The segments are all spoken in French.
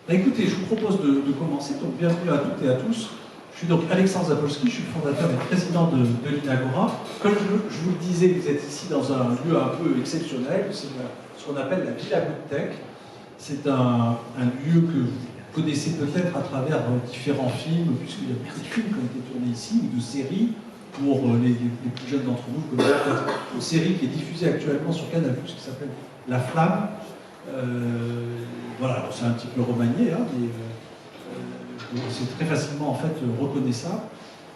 Bah, écoutez, je vous propose de commencer. Donc, bienvenue à toutes et à tous. Je suis donc Alexandre Zapolski, je suis le fondateur et président de l'Inagora. Comme je vous le disais, vous êtes ici dans un lieu un peu exceptionnel, c'est ce qu'on appelle la Villa Goodtech. C'est un lieu que vous connaissez peut-être à travers différents films, puisqu'il y a beaucoup de films qui ont été tournés ici, ou de séries. Pour les plus jeunes d'entre nous, vous connaissez peut-être une série qui est diffusée actuellement sur Canal+, qui s'appelle La Flamme. Voilà, c'est un petit peu remanié, hein, mais c'est très facilement en fait reconnaissable.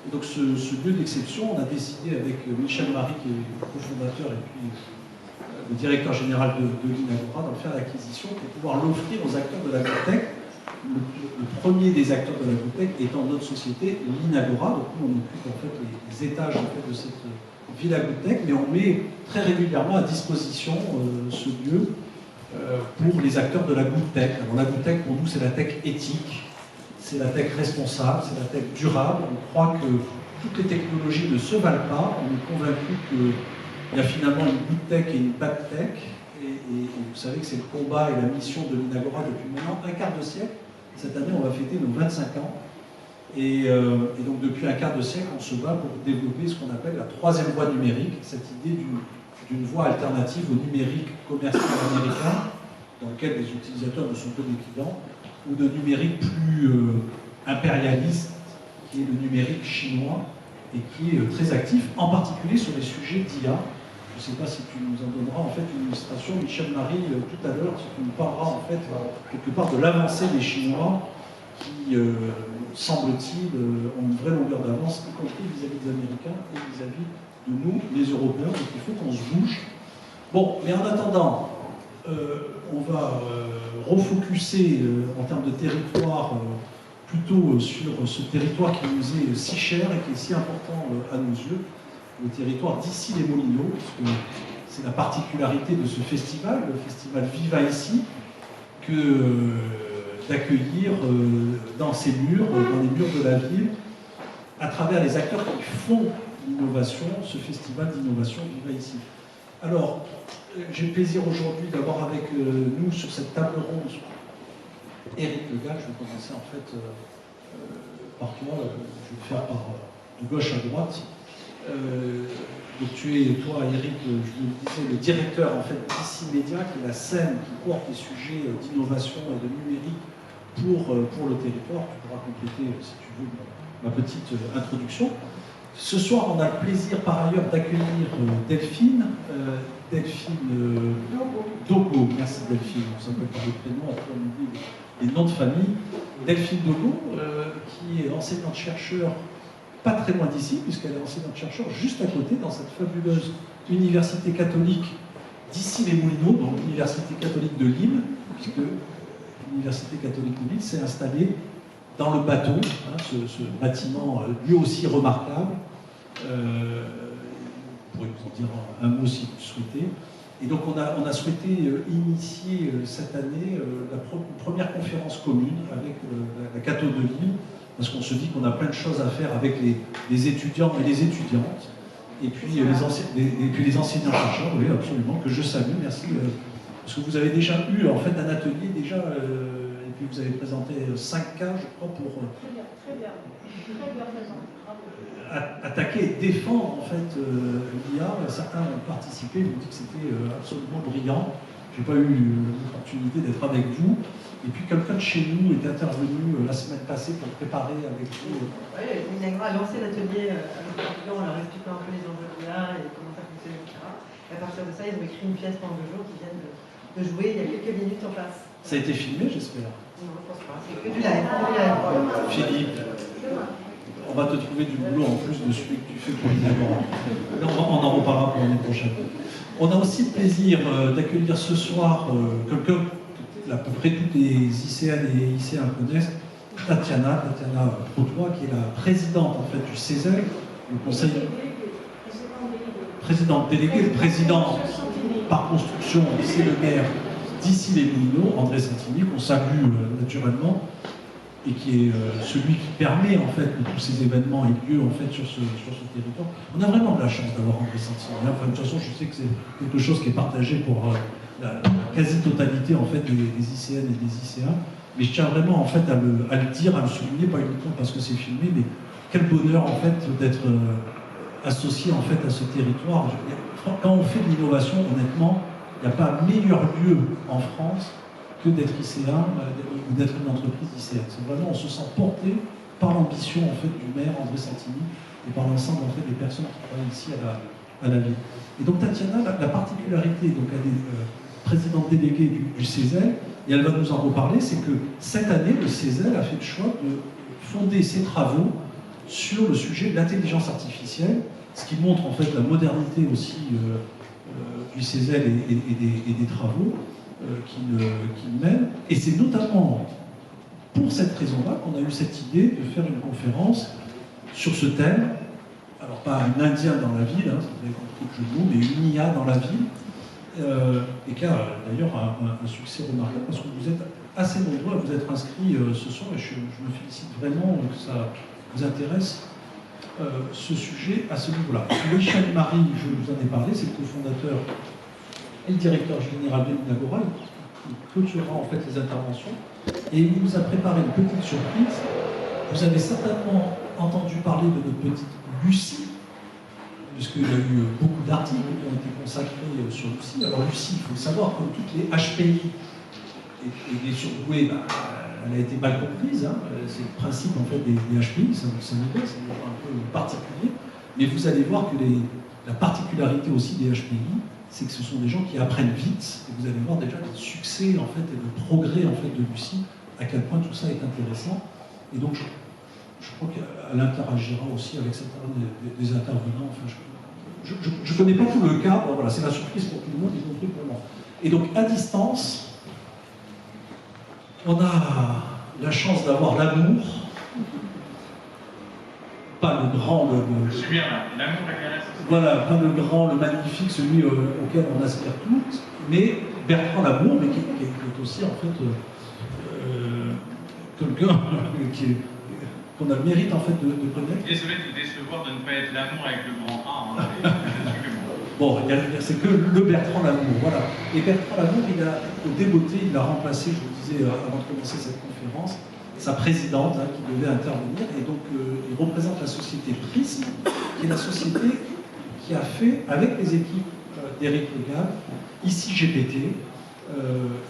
Et donc ce lieu d'exception, on a décidé avec Michel Marie, qui est le cofondateur et puis le directeur général de l'Inagora, d'en faire l'acquisition pour pouvoir l'offrir aux acteurs de la Goodtech. Le premier des acteurs de la Goodtech étant notre société, l'Inagora. Donc nous, on occupe en fait les étages en fait, de cette Villa Goodtech, mais on met très régulièrement à disposition ce lieu pour les acteurs de la Goodtech. Alors la Goodtech, pour nous, c'est la tech éthique, c'est la tech responsable, c'est la tech durable. On croit que toutes les technologies ne se valent pas. On est convaincu qu'il y a finalement une good tech et une bad tech. Et vous savez que c'est le combat et la mission de l'Inagora depuis maintenant un quart de siècle. Cette année, on va fêter nos 25 ans. Et donc, depuis un quart de siècle, on se bat pour développer ce qu'on appelle la troisième voie numérique, cette idée d'une voie alternative au numérique commercial américain, dans lequel les utilisateurs ne sont que des clients, ou de numérique plus impérialiste, qui est le numérique chinois, et qui est très actif, en particulier sur les sujets d'IA. Je ne sais pas si tu nous en donneras en fait une illustration, Michel Marie, tout à l'heure, si tu nous parleras en fait quelque part de l'avancée des Chinois qui, semble-t-il, ont une vraie longueur d'avance, y compris vis-à-vis des Américains et vis-à-vis de nous, les Européens. Donc il faut qu'on se bouge. Bon, mais en attendant, on va refocuser en termes de territoire plutôt sur ce territoire qui nous est si cher et qui est si important à nos yeux, le territoire d'Issy-les-Moulineaux, puisque c'est la particularité de ce festival, le festival Viva Ici, que d'accueillir dans ces murs, dans les murs de la ville, à travers les acteurs qui font l'innovation, ce festival d'innovation Viva Ici. Alors, j'ai le plaisir aujourd'hui d'avoir avec nous sur cette table ronde Éric Legal. Je vais commencer en fait par toi, je vais le faire de gauche à droite. Donc tu es, toi, Éric, je vous le disais, le directeur en fait d'Ici Média, qui est la scène qui porte les sujets d'innovation et de numérique pour le territoire. Tu pourras compléter, si tu veux, ma petite introduction. Ce soir, on a le plaisir par ailleurs d'accueillir Delphine Dogo. Merci Delphine, on s'appelle par les prénoms, après on oublie les noms de famille. Delphine Dogo, qui est enseignante-chercheur pas très loin d'ici, puisqu'elle est enseignante-chercheur juste à côté, dans cette fabuleuse université catholique d'Issy-les-Moulineaux, donc l'université catholique de Lille, puisque l'université catholique de Lille s'est installée dans le bateau, hein, ce bâtiment lui aussi remarquable. Vous pourrez nous en dire un mot si vous le souhaitez. Et donc on a souhaité initier cette année la première conférence commune avec la Catho de Lille, parce qu'on se dit qu'on a plein de choses à faire avec les étudiants et les étudiantes, et puis les enseignants-chercheurs, oui, absolument, que je salue, merci, parce que vous avez déjà eu en fait un atelier déjà, et puis vous avez présenté 5 cas, je crois, pour très bien présenté. attaquer et défendre en fait l'IA. Certains ont participé, ils m'ont dit que c'était absolument brillant. Je n'ai pas eu l'opportunité d'être avec vous. Et puis quelqu'un de chez nous est intervenu la semaine passée pour préparer avec vous. Oui, l'Inagora a lancé l'atelier avec les étudiants en leur expliquant un peu les enjeux de l'IA et comment ça fonctionne, etc. Et à partir de ça, ils ont écrit une pièce pendant 2 jours qui viennent de jouer il y a quelques minutes en face. Ça a été filmé, j'espère. Non, je pense pas. C'est que du live. Philippe, on va te trouver du boulot en plus de celui que tu fais pour l'Inagora. On en reparlera pour l'année prochaine. On a aussi le plaisir d'accueillir ce soir quelqu'un à peu près toutes les lycéennes et lycéens connaissent, Tatiana Protois, qui est la présidente en fait du CESEL, le conseil présidente déléguée, le président par construction, c'est le maire d'Issy-les-Moulineaux, André Santini, qu'on salue naturellement, et qui est celui qui permet en fait que tous ces événements aient lieu en fait sur ce territoire. On a vraiment de la chance d'avoir André Santini. Enfin, de toute façon, je sais que c'est quelque chose qui est partagé pour la quasi-totalité en fait des ICN et des ICA. Mais je tiens vraiment en fait à le dire, à le souligner, pas uniquement parce que c'est filmé, mais quel bonheur en fait d'être associé en fait à ce territoire. Quand on fait de l'innovation, honnêtement, il n'y a pas meilleur lieu en France que d'être lycéen ou d'être une entreprise lycéenne. C'est vraiment, on se sent porté par l'ambition en fait du maire André Santini et par l'ensemble en fait des personnes qui travaillent ici à la ville. Et donc Tatiana, la particularité, donc elle est présidente déléguée du CESEL, et elle va nous en reparler, c'est que cette année, le CESEL a fait le choix de fonder ses travaux sur le sujet de l'intelligence artificielle, ce qui montre en fait la modernité aussi du CESEL et des travaux qu'il mène. Et c'est notamment pour cette raison-là qu'on a eu cette idée de faire une conférence sur ce thème. Alors pas un Indien dans la ville, hein, vous avez compris le jeu de mots, mais une IA dans la ville, et qui a d'ailleurs un succès remarquable, parce que vous êtes assez nombreux à vous être inscrits ce soir, et je me félicite vraiment que ça vous intéresse ce sujet à ce niveau-là. Michel Marie, je vous en ai parlé, c'est le cofondateur et le directeur général de l'Agora, qui clôturera en fait les interventions, et il nous a préparé une petite surprise. Vous avez certainement entendu parler de notre petite Lucie, puisqu'il y a eu beaucoup d'articles qui ont été consacrés sur Lucie. Alors Lucie, il faut savoir, comme toutes les HPI et les surdoués, elle a été mal comprise. Hein. C'est le principe en fait des HPI, c'est un peu particulier. Mais vous allez voir que la particularité aussi des HPI, c'est que ce sont des gens qui apprennent vite. Et vous allez voir déjà le succès en fait et le progrès en fait de Lucie, à quel point tout ça est intéressant. Et donc je crois qu'elle interagira aussi avec certains des intervenants. Enfin, je ne connais pas tout le cas. Bon, voilà, c'est la surprise pour tout le monde, y compris pour moi. Et donc à distance, on a la chance d'avoir l'amour, pas le grand, Je suis bien là, l'amour est voilà, pas le grand, le magnifique, celui auquel on aspire tous, mais Bertrand Lamour, mais qui est aussi en fait quelqu'un qu'on a le mérite en fait de connaître. Désolé de vous décevoir de ne pas être l'amour avec le grand A. Hein, bon, c'est que le Bertrand Lamour, voilà. Et Bertrand Lamour, au débeauté, il a remplacé, je vous disais avant de commencer cette conférence, sa présidente hein, qui devait intervenir, et donc il représente la société Prism, qui est la société qui a fait, avec les équipes d'Éric Le Gall, ici GPT,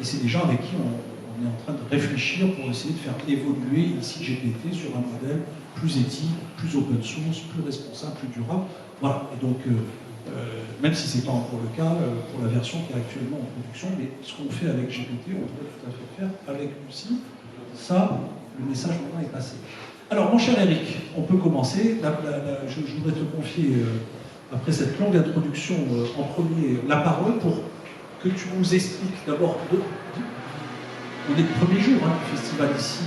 et c'est des gens avec qui on est en train de réfléchir pour essayer de faire évoluer ici GPT sur un modèle plus éthique, plus open source, plus responsable, plus durable. Voilà, et donc même si ce n'est pas encore le cas pour la version qui est actuellement en production, mais ce qu'on fait avec GPT, on pourrait tout à fait faire avec Lucie. Ça, le message maintenant est passé. Alors, mon cher Eric, on peut commencer. Je voudrais te confier, après cette longue introduction, en premier, la parole pour que tu nous expliques d'abord. On est le premier jour hein, du festival ici,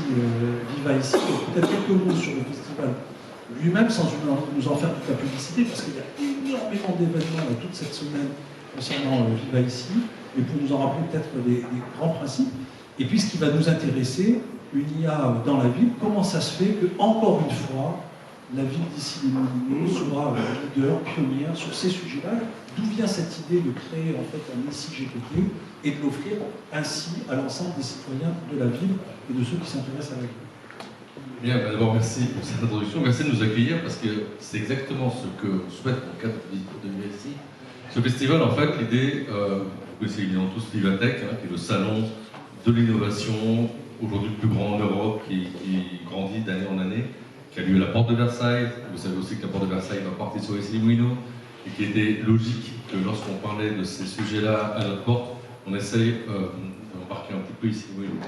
Viva ici. Peut-être quelques mots sur le festival lui-même, sans nous en faire toute la publicité, parce qu'il y a énormément d'événements toute cette semaine concernant Viva ici, et pour nous en rappeler peut-être des grands principes. Et puis ce qui va nous intéresser, une IA dans la ville, comment ça se fait que, encore une fois, la ville d'ici les Moulineaux soit leader, pionnière sur ces sujets-là. D'où vient cette idée de créer en fait un ICI GPT et de l'offrir ainsi à l'ensemble des citoyens de la ville et de ceux qui s'intéressent à la ville? Bien, d'abord merci pour cette introduction, merci de nous accueillir parce que c'est exactement ce que souhaite dans le cadre de VIC. Ce festival, en fait, l'idée, vous connaissez évidemment tous Vivatech, hein, qui est le salon de l'innovation, aujourd'hui le plus grand en Europe, qui grandit d'année en année, qui a lieu à la Porte de Versailles. Vous savez aussi que la Porte de Versailles va partir sur les Moulineaux, et qu'il était logique que lorsqu'on parlait de ces sujets-là à notre porte, on essaye d'embarquer un petit peu ici les Moulineaux.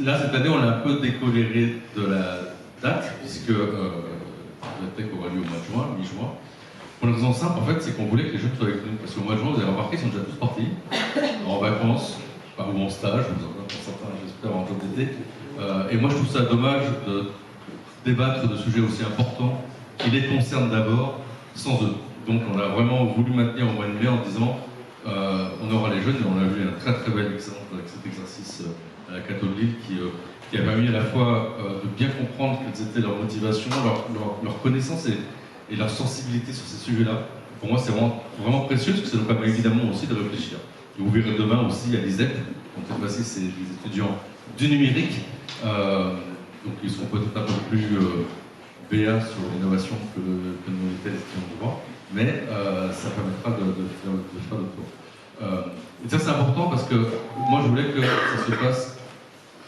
Là, cette année, on a un peu décoléré de la date, puisque la tech aura lieu au mois de juin, mi-juin. Pour une raison simple, en fait, c'est qu'on voulait que les jeunes soient avec nous. Parce qu'au mois de juin, vous avez remarqué, ils sont déjà tous partis, en vacances, ou en stage, pour certains, j'espère, en job d'été. Et moi, je trouve ça dommage de débattre de sujets aussi importants qui les concernent d'abord, sans eux. Donc, on a vraiment voulu maintenir au mois de mai en disant on aura les jeunes, et on a vu un très très bel exemple avec cet exercice à la Cato de Lille qui a permis à la fois de bien comprendre quelles étaient leurs motivations, leur connaissance et leur sensibilité sur ces sujets-là. Pour moi, c'est vraiment précieux parce que ça nous permet évidemment aussi de réfléchir. Et vous verrez demain aussi à l'ISEP, Donc cette fois-ci, c'est des étudiants du numérique, donc ils seront peut-être un peu plus BA sur l'innovation que nous était étudiants de droit, mais ça permettra de faire le tour. Et ça, c'est important parce que moi, je voulais que ça se passe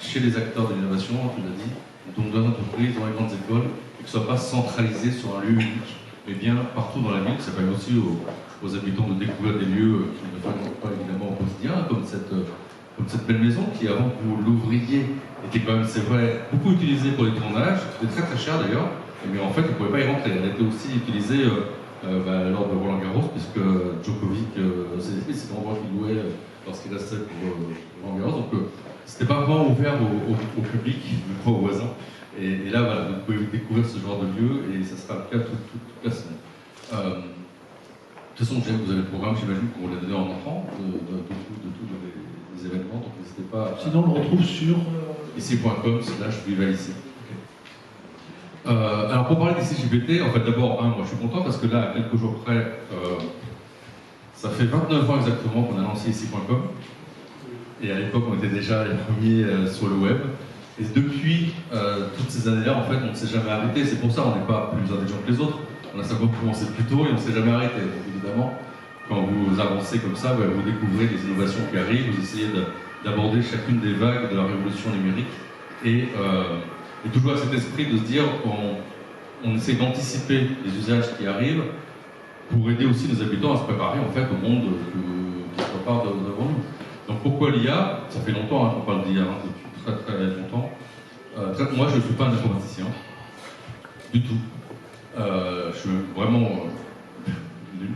chez les acteurs de l'innovation, tu l'as dit, donc dans les entreprises, dans les grandes écoles, et que ce ne soit pas centralisé sur un lieu unique, mais bien partout dans la ville. Ça permet aussi aux habitants de découvrir des lieux qu'ils ne fréquentent pas évidemment au quotidien, comme cette belle maison qui, avant que vous l'ouvriez, était quand même, c'est vrai, beaucoup utilisée pour les tournages. C'était très très cher d'ailleurs, mais en fait, vous ne pouvez pas y rentrer. Elle était aussi utilisée lors de Roland Garros, puisque Djokovic, c'est l'endroit qu'il louait lorsqu'il restait pour Roland Garros. Donc, c'était pas vraiment ouvert au public, mais pas aux voisins. Et là, voilà, vous pouvez découvrir ce genre de lieu, et ça sera le cas toute la semaine. De toute façon, vous avez le programme, j'imagine qu'on l'a donné en entrant de tous les événements, donc n'hésitez pas. Sinon, on le retrouve sur ici.com/vivalici. Alors, pour parler d'ici GPT, en fait, d'abord, moi je suis content parce que là, à quelques jours près, ça fait 29 ans exactement qu'on a lancé ici.com. Et à l'époque, on était déjà les premiers sur le web. Et depuis toutes ces années-là, en fait, on ne s'est jamais arrêté. C'est pour ça qu'on n'est pas plus intelligent que les autres. On a simplement commencé plus tôt et on ne s'est jamais arrêté. Donc évidemment, quand vous avancez comme ça, vous découvrez des innovations qui arrivent, vous essayez d'aborder chacune des vagues de la révolution numérique. Et toujours à cet esprit de se dire qu'on essaie d'anticiper les usages qui arrivent pour aider aussi nos habitants à se préparer en fait, au monde qui se prépare devant nous. Donc pourquoi l'IA? Ça fait longtemps qu'on parle d'IA, depuis très très longtemps. Moi je ne suis pas un informaticien, du tout. Je suis vraiment nul.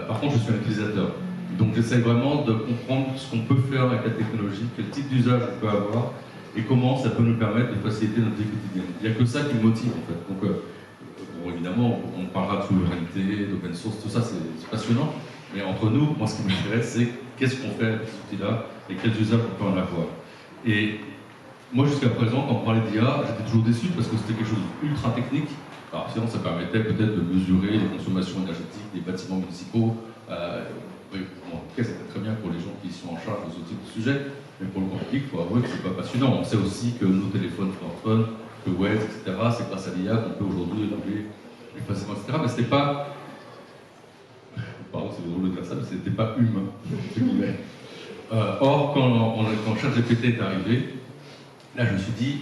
Par contre je suis un utilisateur. Donc j'essaie vraiment de comprendre ce qu'on peut faire avec la technologie, quel type d'usage on peut avoir et comment ça peut nous permettre de faciliter notre vie quotidienne. Il n'y a que ça qui me motive en fait. Donc bon, évidemment on parlera de souveraineté, d'open source, tout ça c'est passionnant. Mais entre nous, moi ce qui m'intéresse c'est qu'est-ce qu'on fait avec ces outils-là et quels usages on peut en avoir. Et moi jusqu'à présent, quand on parlait d'IA, j'étais toujours déçu parce que c'était quelque chose d'ultra technique. Alors sinon ça permettait peut-être de mesurer les consommations énergétiques des bâtiments municipaux. Oui, bon, en tout cas c'était très bien pour les gens qui sont en charge de ce type de sujet, mais pour le grand public, il faut avouer que c'est pas passionnant. On sait aussi que nos téléphones smartphones, le web, etc., c'est grâce à l'IA qu'on peut aujourd'hui évoluer plus facilement, etc. Mais c'était pas... Pardon, c'est drôle de dire ça, mais c'était pas humain. Or, quand ChatGPT est arrivé, là je me suis dit,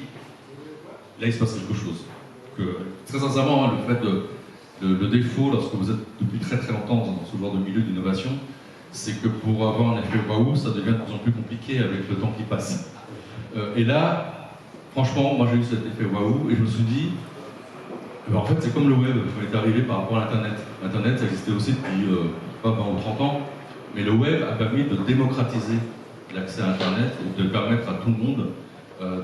là il se passe quelque chose. Très sincèrement, le fait le défaut, lorsque vous êtes depuis très très longtemps dans ce genre de milieu d'innovation, c'est que pour avoir un effet waouh, ça devient de plus en plus compliqué avec le temps qui passe. Et là, franchement, moi j'ai eu cet effet waouh et je me suis dit, en fait c'est comme le web, qui est arrivé par rapport à l'Internet. L'Internet, ça existait aussi depuis pas 20 ou 30 ans, mais le web a permis de démocratiser l'accès à Internet et de permettre à tout le monde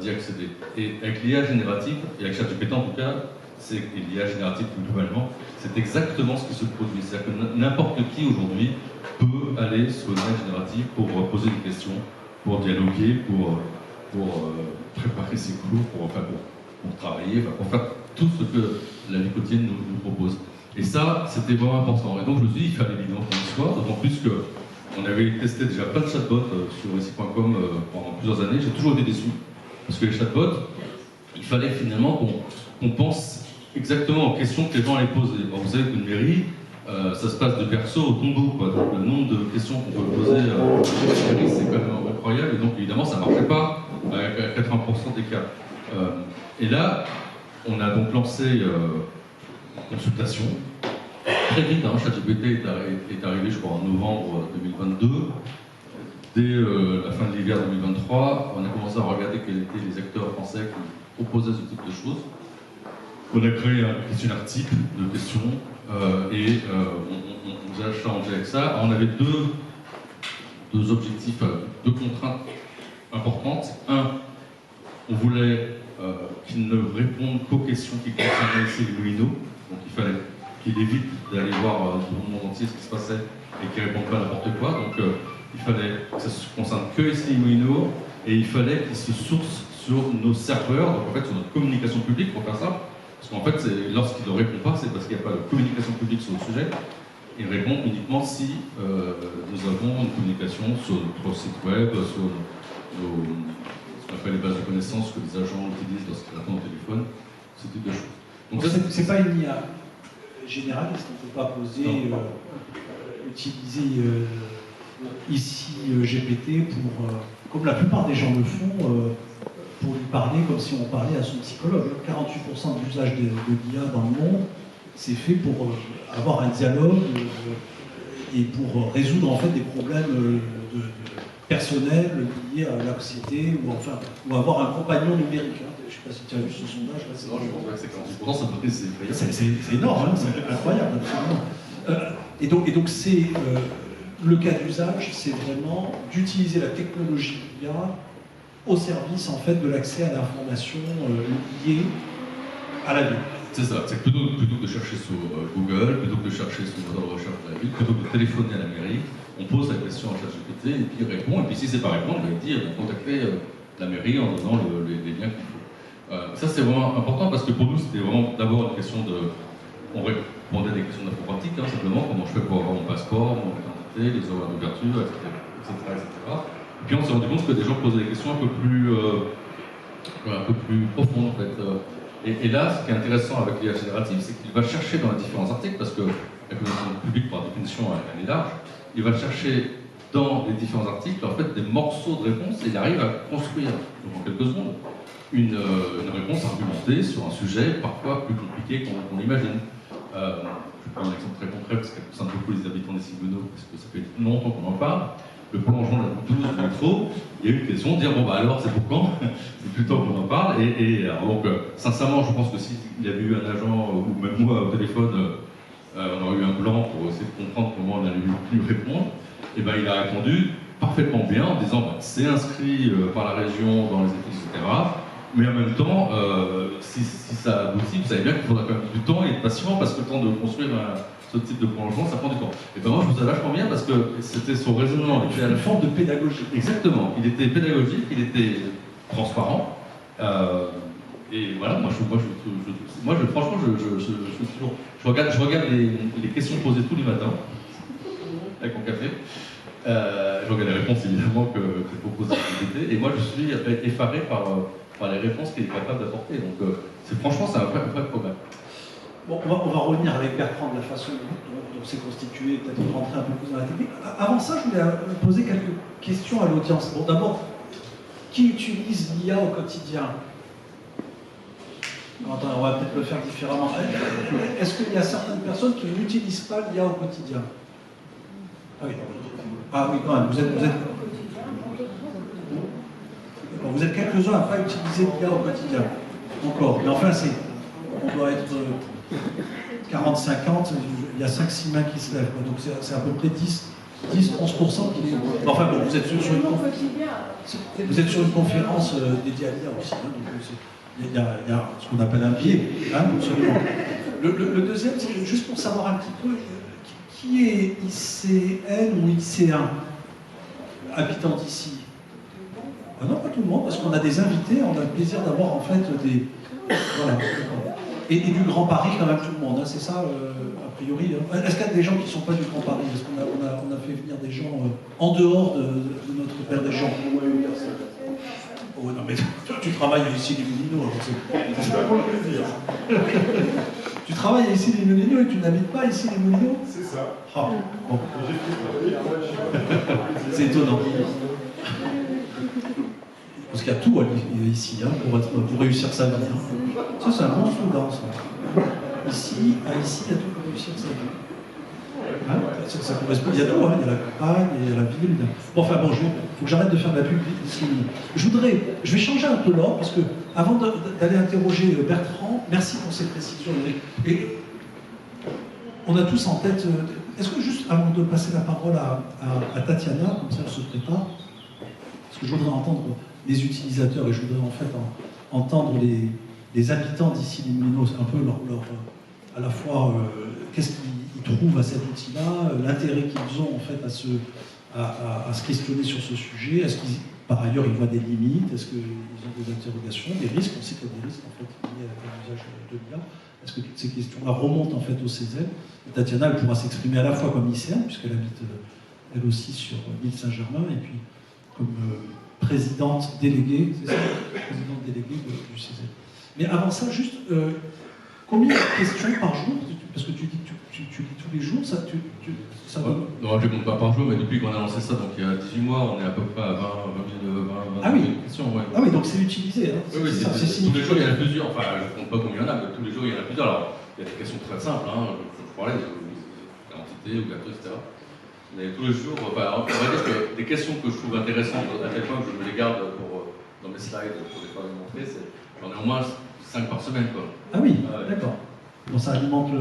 d'y accéder. Et avec l'IA générative, et avec ChatGPT en tout cas, et l'IA générative plus globalement, c'est exactement ce qui se produit. C'est-à-dire que n'importe qui aujourd'hui peut aller sur une IA générative pour poser des questions, pour dialoguer, pour préparer ses cours, pour travailler, pour faire tout ce que la vie quotidienne nous propose. Et ça, c'était vraiment important. Et donc je me suis dit, il fallait évidemment qu'on y soit, d'autant plus qu'on avait testé déjà plein de chatbots sur ici.com pendant plusieurs années. J'ai toujours été déçu, parce que les chatbots, il fallait finalement qu'on pense exactement aux questions que les gens allaient poser. Bon, vous savez qu'une mairie, ça se passe de berceau au tombeau, quoi. Donc le nombre de questions qu'on peut poser à une mairie, c'est quand même incroyable. Et donc évidemment, ça ne marchait pas à 80% des cas. Et là, on a donc lancé une consultation. Très vite, ChatGPT est arrivé, je crois, en novembre 2022. Dès la fin de l'hiver 2023, on a commencé à regarder quels étaient les acteurs français qui proposaient ce type de choses. On a créé un questionnaire type de questions et on nous a challengé avec ça. Alors, on avait deux objectifs, deux contraintes importantes. Un, on voulait qu'il ne réponde qu'aux questions qui concernaient les Moulineaux. Donc il fallait qu'il évite d'aller voir dans le monde entier ce qui se passait et qu'il ne réponde pas à n'importe quoi. Donc il fallait que ça se concerne que les Moulineaux et il fallait qu'il se source sur nos serveurs, donc en fait sur notre communication publique pour faire ça. Parce qu'en fait, lorsqu'il ne répond pas, c'est parce qu'il n'y a pas de communication publique sur le sujet. et répond uniquement si nous avons une communication sur notre site web, sur ce qu'on appelle les bases de connaissances que les agents utilisent lorsqu'ils répondent au téléphone, ce type de choses. Donc ça, c'est pas une IA généraliste, on ne peut pas poser, utiliser ici GPT pour, comme la plupart des gens le font, pour lui parler comme si on parlait à son psychologue. 48% de l'usage de l'IA dans le monde, c'est fait pour avoir un dialogue et pour résoudre en fait des problèmes personnels liés à l'anxiété ou avoir un compagnon numérique. Je ne sais pas si tu as vu ce sondage. Là, non, je pense que c'est 40%, c'est énorme, hein, c'est incroyable, absolument. Et donc c'est le cas d'usage, c'est vraiment d'utiliser la technologie IA au service en fait de l'accès à l'information liée à la ville. C'est ça, c'est plutôt que de chercher sur Google, plutôt que de chercher sur le moteur de recherche de la ville, plutôt que de téléphoner à la mairie, on pose la question à ChatGPT et puis il répond, et puis si c'est pas répondre, il dit contactez la mairie en donnant les liens qu'il faut. Ça c'est vraiment important parce que pour nous c'était vraiment d'abord une question de... On répondait à des questions d'informatique, hein, simplement comment je fais pour avoir mon passeport, mon identité, les horaires d'ouverture, etc. Et puis on s'est rendu compte que des gens posaient des questions un peu plus profondes en fait. Et là, ce qui est intéressant avec l'IA générative, c'est qu'il va chercher dans les différents articles, parce que la communication publique par définition elle est large, il va chercher dans les différents articles en fait des morceaux de réponse et il arrive à construire donc en quelques secondes une réponse argumentée sur un sujet parfois plus compliqué qu'on l'imagine. Je vais prendre un exemple très concret parce qu'elle concerne beaucoup les habitants des Sigounos, parce que ça fait longtemps qu'on en parle. Le prolongement de la route 12 du métro, il y a eu une question de dire bon bah alors c'est pour quand? C'est plus temps qu'on en parle. Donc sincèrement, je pense que s'il y avait eu un agent ou même moi au téléphone, on aurait eu un blanc pour essayer de comprendre comment on allait lui répondre. Et ben il a répondu parfaitement bien en disant bah, c'est inscrit par la région dans les études, etc. Mais en même temps, si ça aboutit, vous savez bien qu'il faudra quand même du temps et être patient parce que le temps de construire ce type de prolongement, ça prend du temps. Et ben moi, je vous ai vachement bien parce que c'était son raisonnement. Il était à la forme de pédagogie. Exactement. Il était pédagogique, il était transparent. Et voilà, franchement, je regarde les questions posées tous les matins avec mon café. Je regarde les réponses évidemment que propose l'activité. Et moi, je suis effaré par les réponses qu'il est capable d'apporter. Donc, franchement, c'est un vrai problème. Bon, on va revenir avec Bertrand de la façon dont c'est constitué, peut-être rentrer un peu plus dans la technique. Avant ça, je voulais poser quelques questions à l'audience. Bon, d'abord, qui utilise l'IA au quotidien? Attends, on va peut-être le faire différemment. Est-ce qu'il y a certaines personnes qui n'utilisent pas l'IA au quotidien? Ah oui, quand même, vous êtes quelques-uns à ne pas utiliser l'IA au quotidien. Encore. Mais enfin, on doit être 40-50, il y a 5-6 mains qui se lèvent. Donc c'est à peu près 10-11% qui... Enfin bon, vous êtes sur une conférence dédiée à l'IA aussi. Hein, donc il y a ce qu'on appelle un biais, hein, absolument. Le deuxième, c'est juste pour savoir un petit peu qui est ICN ou IC1 habitant d'ici. Ah non, pas tout le monde, parce qu'on a des invités, on a le plaisir d'avoir en fait des... Voilà. Et du Grand Paris, quand même, tout le monde, hein, c'est ça, a priori. Hein. Est-ce qu'il y a des gens qui ne sont pas du Grand Paris? Est-ce qu'on a fait venir des gens en dehors de notre Père des gens? Oh non, mais tu travailles ici les Moulineaux, alors c'est pas pour le plaisir. Tu travailles ici les Moulineaux et tu n'habites pas ici les Moulineaux? C'est ça. Ah, bon. C'est étonnant. Parce qu'il y a tout ici hein, pour réussir sa vie. Hein. Ça, c'est un bon slogan, ça. Ici, il y a tout pour réussir sa vie. Hein, ça correspond. Il y a tout, hein, il y a la campagne, il y a la ville. Bon, enfin, bon, il faut que j'arrête de faire de la pub ici. Je vais changer un peu l'ordre, parce que avant d'aller interroger Bertrand, merci pour ces précisions. Et on a tous en tête. Est-ce que juste avant de passer la parole à Tatiana, comme ça elle se prépare, parce que je voudrais entendre les utilisateurs et je voudrais en fait entendre les habitants d'ici les Moulineaux, un peu à la fois qu'est-ce qu'ils trouvent à cet outil-là, l'intérêt qu'ils ont en fait à se questionner sur ce sujet, est-ce qu'ils Par ailleurs, ils voient des limites, est-ce qu'ils ont des interrogations, des risques, on sait qu'il y a des risques en fait liés à l'usage de l'IA. Est-ce que toutes ces questions-là remontent en fait au CESEL? Et Tatiana, elle pourra s'exprimer à la fois comme lycéenne, puisqu'elle habite elle aussi sur l'île Saint-Germain, et puis comme présidente déléguée, c'est ça, présidente déléguée du CESEL. Mais avant ça, juste, combien de questions par jour? Parce que tu dis que tu lis tous les jours, ça donne... Non, je ne compte pas par jour, mais depuis qu'on a lancé ça, donc il y a 18 mois, on est à peu près à 20 000 questions. Ouais. Ah oui, donc c'est utilisé. Hein. Oui, tous les jours, il y en a plusieurs. Enfin, je ne compte pas combien il y en a, mais tous les jours, il y en a plusieurs. Alors, il y a des questions très simples, je parlais de l'identité ou gâteau, etc. Mais tous les jours, on va dire que des questions que je trouve intéressantes, à tel point que je me les garde dans mes slides pour les faire montrer, j'en ai au moins 5 par semaine. Quoi. Ah oui, d'accord. Bon, ça alimente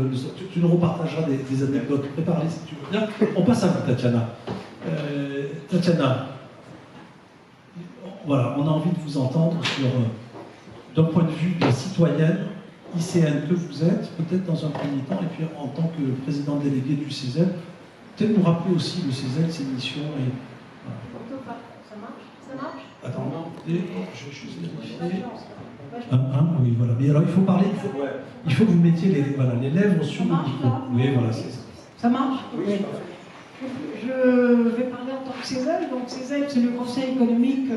tu nous repartageras des anecdotes. Prépare-les si tu veux bien. On passe à vous, Tatiana. Tatiana, voilà, on a envie de vous entendre sur, d'un point de vue de citoyenne, lycéenne que vous êtes, peut-être dans un premier temps, et puis en tant que président délégué du CESEL, peut-être nous rappeler aussi le CESEL, ses missions et... Voilà. Ça marche? Attends, je vais juste vérifier. Oui, voilà. Mais alors, il faut parler, il faut que vous mettiez les lèvres sur le micro. Oui, voilà, c'est ça. Ça marche? Oui. Je vais parler en tant que CESEL. Donc, CESEL, c'est le Conseil économique,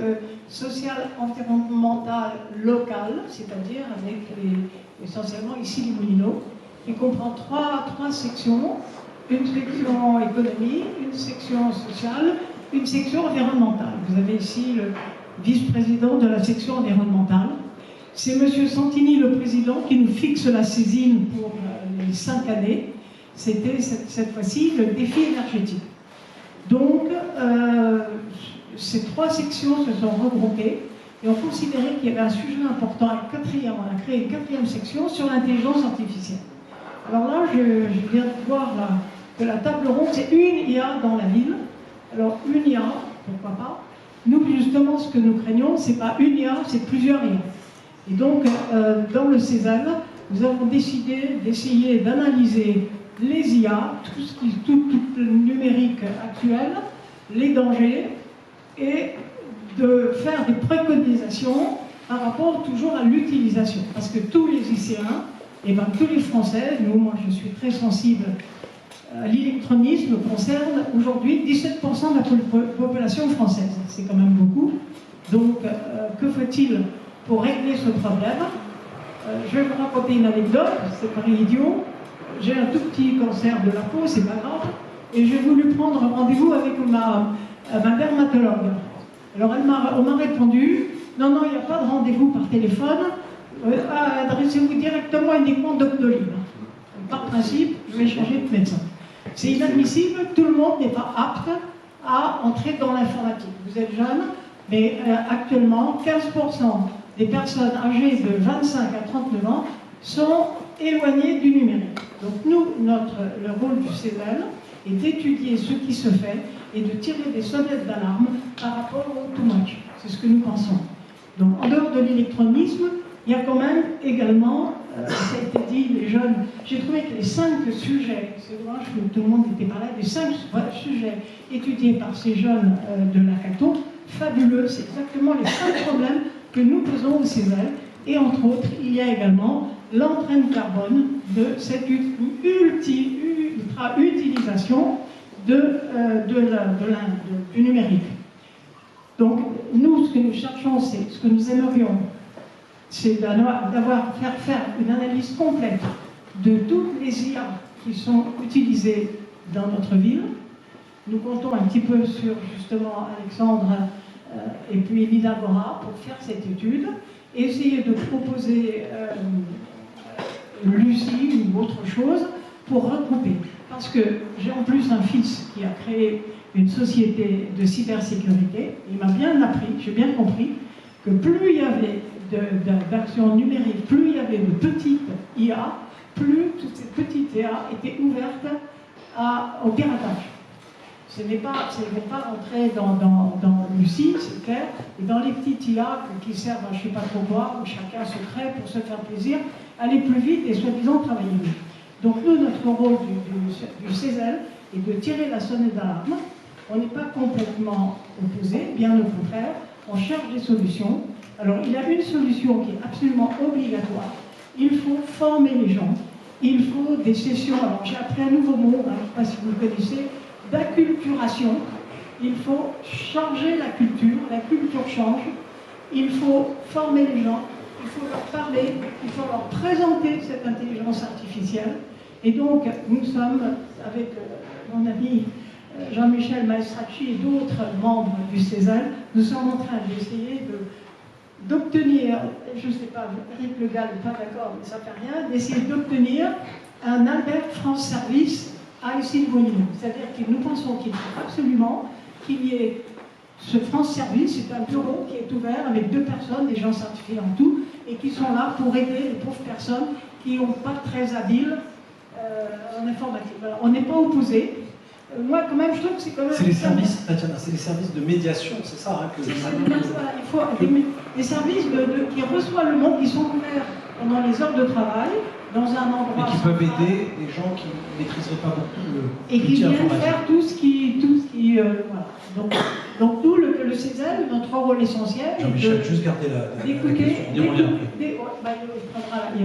social, environnemental, local, c'est-à-dire avec essentiellement ici les Moulineaux, qui comprend trois sections. Une section économie, une section sociale, une section environnementale. Vous avez ici le vice-président de la section environnementale. C'est M. Santini, le président, qui nous fixe la saisine pour les 5 années. C'était cette fois-ci le défi énergétique. Donc, ces 3 sections se sont regroupées et ont considéré qu'il y avait un sujet important. On a créé une 4e section sur l'intelligence artificielle. Alors là, je viens de voir que la table ronde, c'est une IA dans la ville. Alors, une IA, pourquoi pas? Nous, justement, ce que nous craignons, c'est pas une IA, c'est plusieurs IA. Et donc, dans le CESEL, nous avons décidé d'essayer d'analyser les IA, tout le numérique actuel, les dangers, et de faire des préconisations par rapport toujours à l'utilisation. Parce que tous les lycéens, et bien tous les Français, moi je suis très sensible à l'électronisme, concerne aujourd'hui 17% de la population française. C'est quand même beaucoup. Donc, que faut-il pour régler ce problème? Je vais vous raconter une anecdote, c'est pas idiot. J'ai un tout petit cancer de la peau, c'est pas grave, et j'ai voulu prendre rendez-vous avec ma dermatologue. Alors on m'a répondu, non, il n'y a pas de rendez-vous par téléphone, adressez-vous directement uniquement Doctolib. Par principe, je vais changer de médecin. C'est inadmissible, tout le monde n'est pas apte à entrer dans l'informatique. Vous êtes jeune, mais actuellement, 15% des personnes âgées de 25 à 39 ans sont éloignées du numérique. Donc nous, le rôle du CESEL est d'étudier ce qui se fait et de tirer des sonnettes d'alarme par rapport au too much. C'est ce que nous pensons. Donc en dehors de l'électronisme, il y a quand même également, ça a été dit, les jeunes, j'ai trouvé que les 5 sujets, c'est dommage que tout le monde n'était pas là, les 5 sujets étudiés par ces jeunes de la Cato, fabuleux, c'est exactement les 5 problèmes que nous posons au CESEL. Et entre autres, il y a également l'empreinte carbone de cette ultra-utilisation du numérique. Donc, nous, ce que nous cherchons, ce que nous aimerions, c'est faire une analyse complète de toutes les IA qui sont utilisées dans notre ville. Nous comptons un petit peu sur, justement, Alexandre et puis Lina Gora pour faire cette étude et essayer de proposer Lucie ou autre chose pour regrouper. Parce que j'ai en plus un fils qui a créé une société de cybersécurité. Il m'a bien appris, j'ai bien compris, que plus il y avait d'actions numériques, plus il y avait de petites IA, plus toutes ces petites IA étaient ouvertes au piratage. Ce n'est pas rentrer dans Lucie, c'est clair, et dans les petites IA qui servent à je ne sais pas trop quoi, où chacun se crée pour se faire plaisir, aller plus vite et soi-disant travailler mieux. Donc nous, notre rôle du CESEL est de tirer la sonnette d'alarme. On n'est pas complètement opposés, bien au contraire. on cherche des solutions. Alors, il y a une solution qui est absolument obligatoire. Il faut former les gens. Il faut des sessions. Alors, j'ai appris un nouveau mot, hein, je ne sais pas si vous le connaissez, d'acculturation. Il faut changer la culture change. Il faut former les gens, il faut leur parler, il faut leur présenter cette intelligence artificielle. Et donc, nous sommes, avec mon ami Jean-Michel Maestracci et d'autres membres du CESAL, nous sommes en train d'essayer d'obtenir, je ne sais pas, Eric Le Gall n'est pas d'accord, mais ça ne fait rien, d'essayer d'obtenir un Albert France Service à Issy-les-Moulineaux. C'est-à-dire que nous pensons qu'il faut absolument qu'il y ait ce France Service, c'est un bureau qui est ouvert avec 2 personnes, des gens certifiés en tout, et qui sont là pour aider les pauvres personnes qui n'ont pas très habiles en informatique. Alors, on n'est pas opposés. Moi, quand même, je trouve que c'est quand même... C'est les services, Tatiana, c'est les services de médiation, c'est ça hein, que... Voilà, il faut des services qui reçoivent le monde, qui sont ouverts pendant les heures de travail, dans un endroit... Et qui peuvent aider les gens qui ne maîtriseraient pas beaucoup et qui viennent faire tout ce qui voilà. Donc nous, le CESAL, notre rôle essentiel... Jean-Michel, juste garder la d'écouter... il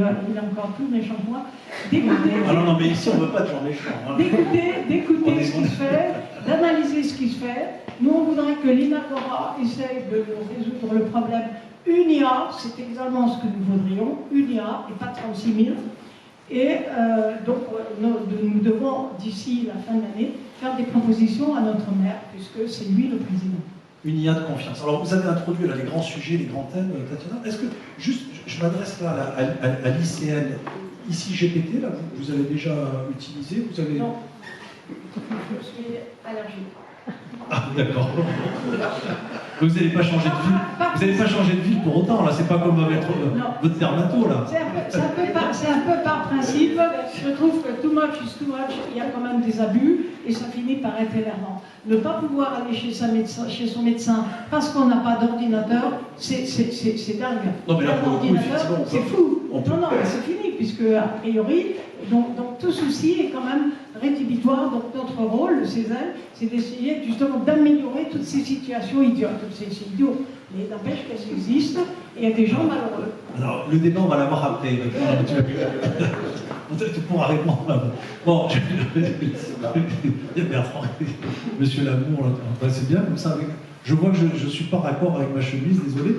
a encore plus méchant que moi. D'écouter... Ah non, mais ici, on ne veut pas de gens méchants. Hein. D'écouter ce qui se fait, d'analyser ce qui se fait. Nous, on voudrait que l'INACORA essaye de résoudre le problème. Une IA, c'est exactement ce que nous voudrions, une IA, et pas 36 000. Et donc, nous devons, d'ici la fin de l'année, faire des propositions à notre maire, puisque c'est lui le président. Une IA de confiance. Alors, vous avez introduit là les grands sujets, les grands thèmes, Tatiana. Est-ce que, juste, je m'adresse là à l'ICN, ici GPT, là, vous avez déjà utilisé, vous avez... Non, je suis allergique. Ah, d'accord. Vous n'allez pas changer de ville. Vous n'allez pas changer de ville pour autant, là. C'est pas comme avec votre dermato, là. C'est un peu par principe. Je trouve que too much is too much. Il y a quand même des abus et ça finit par être énervant. Ne pas pouvoir aller chez son médecin parce qu'on n'a pas d'ordinateur, c'est dingue. Non, mais là, pour le coup, effectivement, c'est fou. Non, mais c'est fini, puisque, a priori, donc tout souci est quand même rédhibitoire. Donc notre rôle, le CESAL, c'est d'essayer justement d'améliorer toutes ces situations idiotes. C'est idiot, mais n'empêche qu'elles existent et il y a des gens malheureux. Alors, le débat, on va l'avoir après. Tu pourras répondre. Bon, il y a Bertrand, Monsieur Lamour, là. Enfin, c'est bien, comme ça. Je vois que je ne suis pas raccord avec ma chemise, désolé.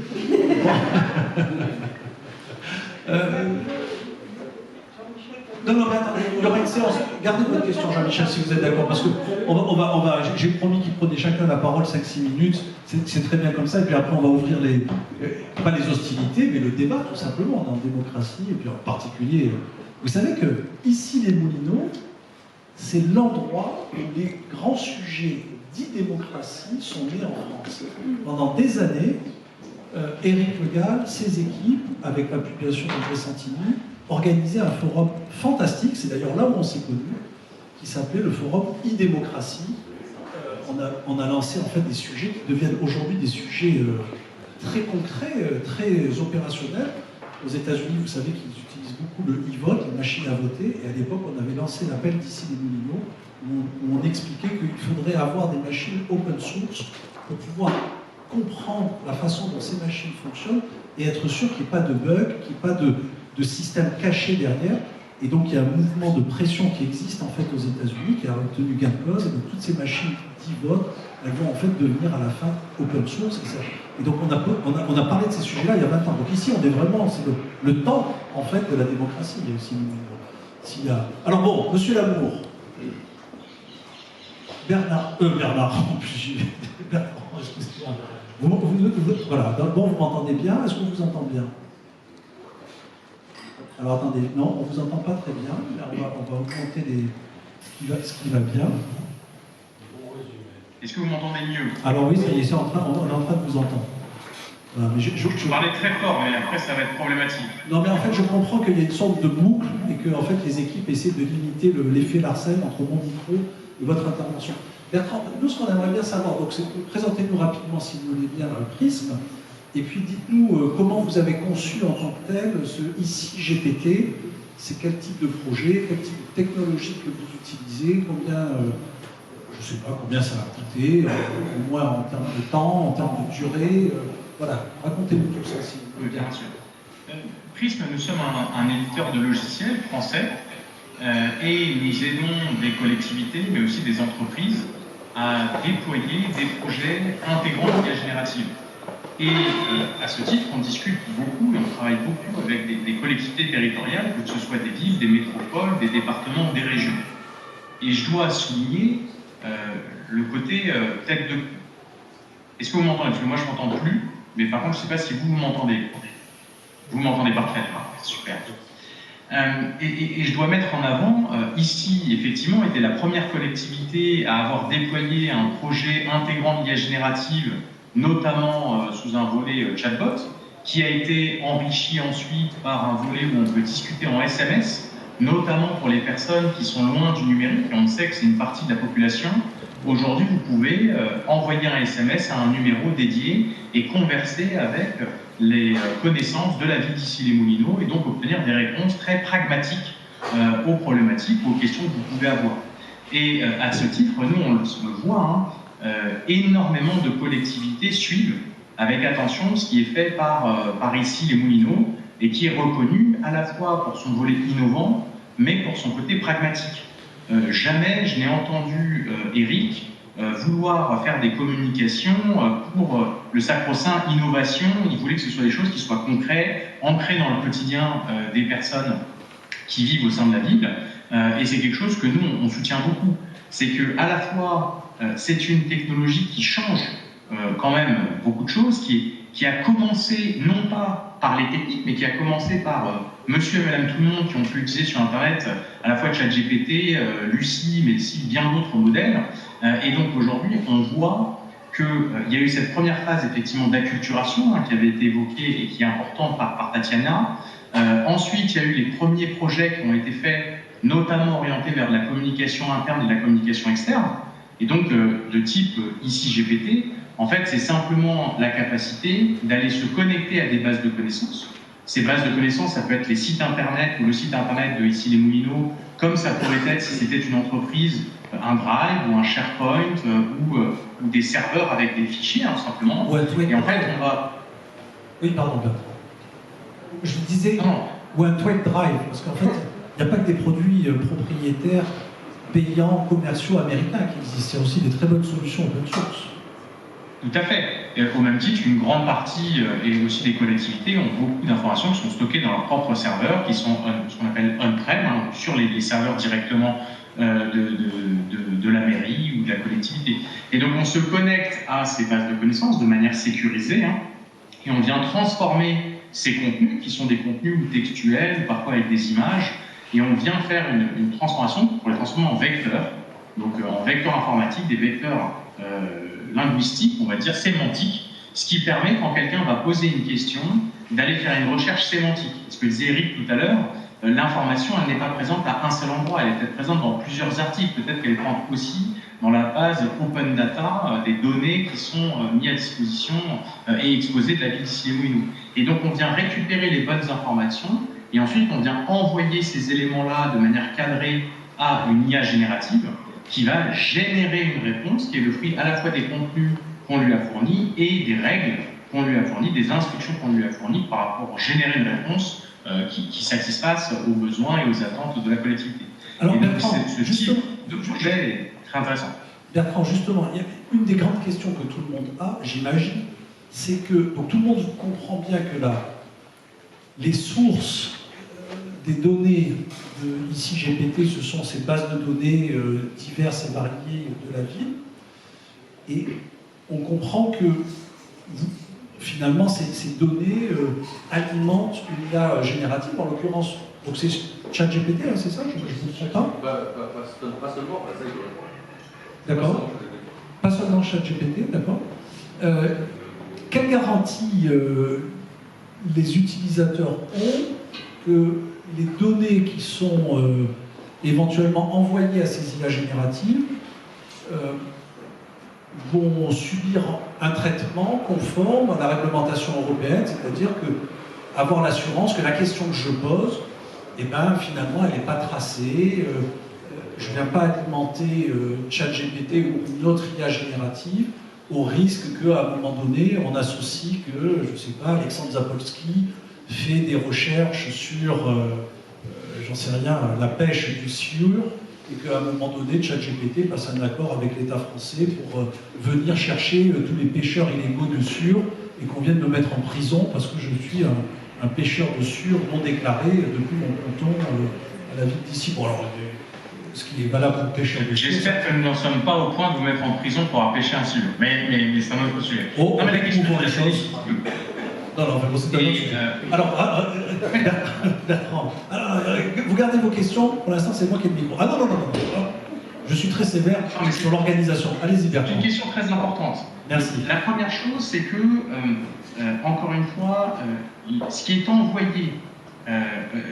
Non, mais attendez, il y aura une séance. Gardez votre question, Jean-Michel, si vous êtes d'accord, parce que j'ai promis qu'ils prenaient chacun la parole 5-6 minutes. C'est très bien comme ça, et puis après on va ouvrir pas les hostilités, mais le débat tout simplement dans la démocratie, et puis en particulier. Vous savez que ici les Moulineaux, c'est l'endroit où les grands sujets d'e-démocratie sont nés en France. Pendant des années, Éric Le Gall, ses équipes, avec la publication de Santini, organisaient un forum fantastique, c'est d'ailleurs là où on s'est connus, qui s'appelait le forum e-démocratie. On a lancé en fait des sujets qui deviennent aujourd'hui des sujets très concrets, très opérationnels. Aux États-Unis, vous savez qu'ils utilisent beaucoup le e-vote, les machines à voter, et à l'époque, on avait lancé l'appel d'ici les Moulineaux, où on expliquait qu'il faudrait avoir des machines open source pour pouvoir comprendre la façon dont ces machines fonctionnent et être sûr qu'il n'y ait pas de bug, qu'il n'y ait pas de système caché derrière. Et donc, il y a un mouvement de pression qui existe en fait aux États-Unis, qui a obtenu gain de cause, et donc toutes ces machines d'e-vote, elles vont en fait devenir à la fin open source. Et donc, on a parlé de ces sujets-là il y a 20 ans. Donc ici, on est vraiment, c'est le temps en fait de la démocratie. Alors bon, Monsieur Lamour, Bernard, en plus, Bertrand, excusez-moi. Voilà, d'abord, vous m'entendez bien. Est-ce qu'on vous entend bien? Alors attendez, non, on ne vous entend pas très bien. On va augmenter ce qui va bien. Est-ce que vous m'entendez mieux? Alors oui, ça y est, on est en train de vous entendre. Voilà, mais je parlais très fort, mais après ça va être problématique. Non, mais en fait, je comprends qu'il y a une sorte de boucle et que en fait, les équipes essaient de limiter l'effet Larsen entre mon micro et votre intervention. Bertrand, nous, ce qu'on aimerait bien savoir, donc, c'est présentez-nous rapidement, si vous voulez bien, le prisme, et puis dites-nous comment vous avez conçu en tant que tel ce ici GPT, c'est quel type de projet, quel type de technologie que vous utilisez, combien, je je ne sais pas combien ça va coûter, au moins en termes de temps, en termes de durée. Voilà, racontez-nous tout ça, si vous voulez bien. Bien sûr. Prism, nous sommes un éditeur de logiciels français et nous aidons des collectivités, mais aussi des entreprises, à déployer des projets intégrant l'IA générative. Et à ce titre, on discute beaucoup et on travaille beaucoup avec des collectivités territoriales, que ce soit des villes, des métropoles, des départements, des régions. Et je dois souligner le côté tête de... Est-ce que vous m'entendez? Parce que moi, je ne m'entends plus, mais par contre, je ne sais pas si vous m'entendez. Vous m'entendez parfaitement, super. Et je dois mettre en avant, ici, effectivement, était la première collectivité à avoir déployé un projet intégrant l'IA générative, notamment sous un volet chatbot, qui a été enrichi ensuite par un volet où on peut discuter en SMS, notamment pour les personnes qui sont loin du numérique, et on sait que c'est une partie de la population. Aujourd'hui, vous pouvez envoyer un SMS à un numéro dédié et converser avec les connaissances de la ville d'Issy-les-Moulineaux et donc obtenir des réponses très pragmatiques aux problématiques ou aux questions que vous pouvez avoir. Et à ce titre, nous, on le voit, énormément de collectivités suivent avec attention ce qui est fait par Issy-les-Moulineaux et qui est reconnu à la fois pour son volet innovant, mais pour son côté pragmatique. Jamais je n'ai entendu Eric vouloir faire des communications pour le sacro-saint innovation. Il voulait que ce soit des choses qui soient concrètes, ancrées dans le quotidien des personnes qui vivent au sein de la ville. Et c'est quelque chose que nous, on soutient beaucoup. C'est qu'à la fois, c'est une technologie qui change quand même beaucoup de choses, qui a commencé non pas par les techniques, mais qui a commencé par monsieur et madame tout le monde qui ont pu utiliser sur Internet à la fois ChatGPT, Lucie, mais aussi bien d'autres modèles. Et donc aujourd'hui, on voit qu'il y a eu cette première phase effectivement d'acculturation qui avait été évoquée et qui est importante par Tatiana. Ensuite, il y a eu les premiers projets qui ont été faits, notamment orientés vers la communication interne et la communication externe. Et donc, de type ici GPT, en fait, c'est simplement la capacité d'aller se connecter à des bases de connaissances. Ces bases de connaissances, ça peut être les sites internet ou le site internet de Issy-les-Moulineaux, comme ça pourrait être, si c'était une entreprise, un Drive ou un SharePoint ou des serveurs avec des fichiers, tout simplement. Ouais, et en fait, on va... Oui, pardon, Bertrand. Je disais, ou un Tweet Drive, parce qu'en fait, il n'y a pas que des produits propriétaires payants, commerciaux américains qui existent. Il y a aussi des très bonnes solutions open source. Tout à fait. Et au même titre, une grande partie et aussi des collectivités ont beaucoup d'informations qui sont stockées dans leurs propres serveurs, qui sont ce qu'on appelle on-prem, sur les serveurs directement de la mairie ou de la collectivité. Et donc on se connecte à ces bases de connaissances de manière sécurisée, et on vient transformer ces contenus, qui sont des contenus textuels, parfois avec des images, et on vient faire une transformation pour les transformer en vecteurs, donc en vecteurs informatiques, des vecteurs linguistiques, on va dire sémantiques, ce qui permet, quand quelqu'un va poser une question, d'aller faire une recherche sémantique. Ce que disait Eric tout à l'heure, l'information, elle n'est pas présente à un seul endroit, elle est peut-être présente dans plusieurs articles, peut-être qu'elle est présente aussi dans la base Open Data, des données qui sont mises à disposition et exposées de la ville d'Issy-les-Moulineaux. Et donc on vient récupérer les bonnes informations, et ensuite on vient envoyer ces éléments-là de manière cadrée à une IA générative, qui va générer une réponse qui est le fruit à la fois des contenus qu'on lui a fournis et des règles qu'on lui a fournies, des instructions qu'on lui a fournies par rapport à générer une réponse qui satisfasse aux besoins et aux attentes de la collectivité. Alors, et donc, Bertrand, ce type de projet est très intéressant. Bertrand, justement, il y a une des grandes questions que tout le monde a, j'imagine, c'est que donc, tout le monde comprend bien que les sources des données de ici GPT, ce sont ces bases de données diverses et variées de la ville. Et on comprend que finalement ces données alimentent une IA générative, en l'occurrence. Donc c'est ChatGPT, c'est ça? Je ne me trompe pas? Pas seulement, ça il faut répondre. D'accord. Pas seulement ChatGPT, d'accord. Quelle garantie les utilisateurs ont que les données qui sont éventuellement envoyées à ces IA génératives vont subir un traitement conforme à la réglementation européenne, c'est-à-dire avoir l'assurance que la question que je pose, eh ben, finalement, elle n'est pas tracée, je ne viens pas alimenter ChatGPT ou une autre IA générative au risque qu'à un moment donné, on associe que, je ne sais pas, Alexandre Zapolsky fait des recherches sur, j'en sais rien, la pêche du sieur, et qu'à un moment donné, ChatGPT passe un accord avec l'État français pour venir chercher tous les pêcheurs illégaux de sieur et qu'on vienne me mettre en prison parce que je suis un pêcheur de sieur non déclaré depuis mon canton à la ville d'ici. Bon, alors, ce qui est valable pour le pêcheur de sieur. J'espère que nous n'en sommes pas au point de vous mettre en prison pour avoir pêché un sieur. Mais c'est un autre sujet. Oh, non, mais la question ouvrons de les choses. Non, enfin, bon, c'est un autre sujet. Alors, Bertrand, vous gardez vos questions. Pour l'instant, c'est moi qui ai le micro. Ah non. Je suis très sévère sur l'organisation. Allez-y, Bertrand. Une question très importante. Merci. La première chose, c'est que, encore une fois, ce qui est envoyé,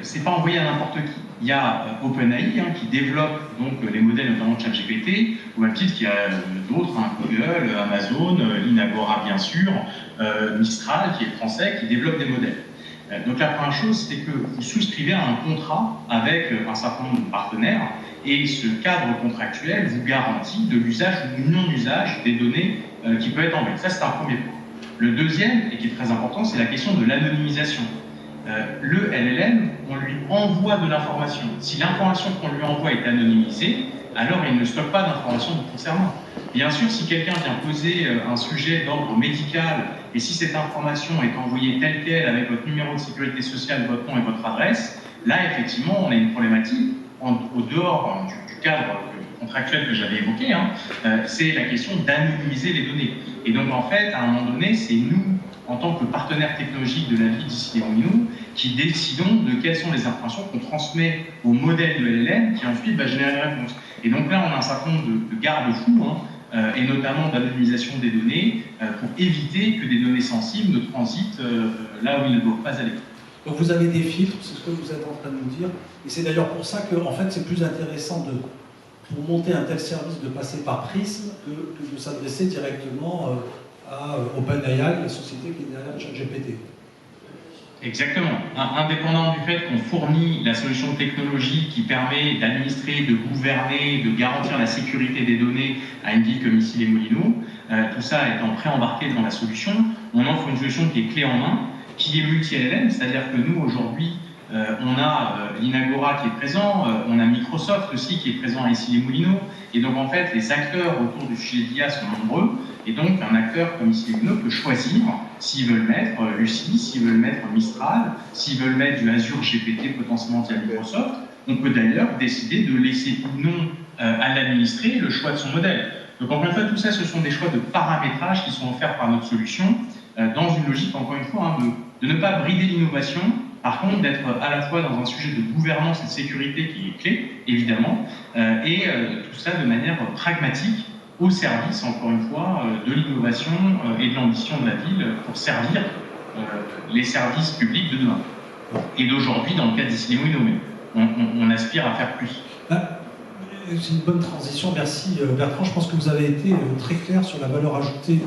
c'est pas envoyé à n'importe qui. Il y a OpenAI qui développe donc les modèles, notamment ChatGPT, ou même titre qu'il y a d'autres, Google, Amazon, Inagora bien sûr, Mistral qui est français, qui développe des modèles. Donc la première chose, c'est que vous souscrivez à un contrat avec un certain nombre de partenaires, et ce cadre contractuel vous garantit de l'usage ou du non-usage des données qui peuvent être envoyées. Ça, c'est un premier point. Le deuxième, et qui est très important, c'est la question de l'anonymisation. Le LLM, on lui envoie de l'information. Si l'information qu'on lui envoie est anonymisée, alors il ne stocke pas d'informations nous concernant. Bien sûr, si quelqu'un vient poser un sujet d'ordre médical, et si cette information est envoyée telle qu'elle, avec votre numéro de sécurité sociale, votre nom et votre adresse, là, effectivement, on a une problématique au dehors du cadre contractuel que j'avais évoqué, c'est la question d'anonymiser les données. Et donc, en fait, à un moment donné, c'est nous, en tant que partenaires technologiques de la ville d'Issy-les-Moulineaux, qui décidons de quelles sont les informations qu'on transmet au modèle de LLM qui ensuite va générer une réponse. Et donc là, on a un certain nombre de garde-fous, et notamment d'anonymisation des données, pour éviter que des données sensibles ne transitent là où ils ne doivent pas aller. Donc vous avez des filtres, c'est ce que vous êtes en train de nous dire, et c'est d'ailleurs pour ça que en fait, c'est plus intéressant pour monter un tel service de passer par Prism que de s'adresser directement à OpenAI, la société qui est derrière ChatGPT. Exactement. Indépendant du fait qu'on fournit la solution de technologie qui permet d'administrer, de gouverner, de garantir la sécurité des données à une ville comme Issy-les-Moulineaux, tout ça étant pré-embarqué dans la solution, on offre une solution qui est clé en main, qui est multi-LLM, c'est-à-dire que nous, aujourd'hui, on a l'Inagora qui est présent, on a Microsoft aussi qui est présent à Issy-les-Moulineaux, et donc en fait, les acteurs autour du sujet d'IA sont nombreux, et donc un acteur comme Issy-les-Moulineaux peut choisir s'ils veulent mettre Lucie, s'ils veulent mettre Mistral, s'ils veulent mettre du Azure GPT potentiellement via Microsoft. On peut d'ailleurs décider de laisser ou non à l'administrer le choix de son modèle. Donc encore une fois, tout ça, ce sont des choix de paramétrage qui sont offerts par notre solution, dans une logique, encore une fois, de ne pas brider l'innovation, par contre d'être à la fois dans un sujet de gouvernance et de sécurité qui est clé, évidemment, et tout ça de manière pragmatique, au service, encore une fois, de l'innovation et de l'ambition de la ville pour servir les services publics de demain. Et d'aujourd'hui, dans le cas d'Issy-les-Moulineaux, mais on aspire à faire plus. C'est une bonne transition, merci Bertrand. Je pense que vous avez été très clair sur la valeur ajoutée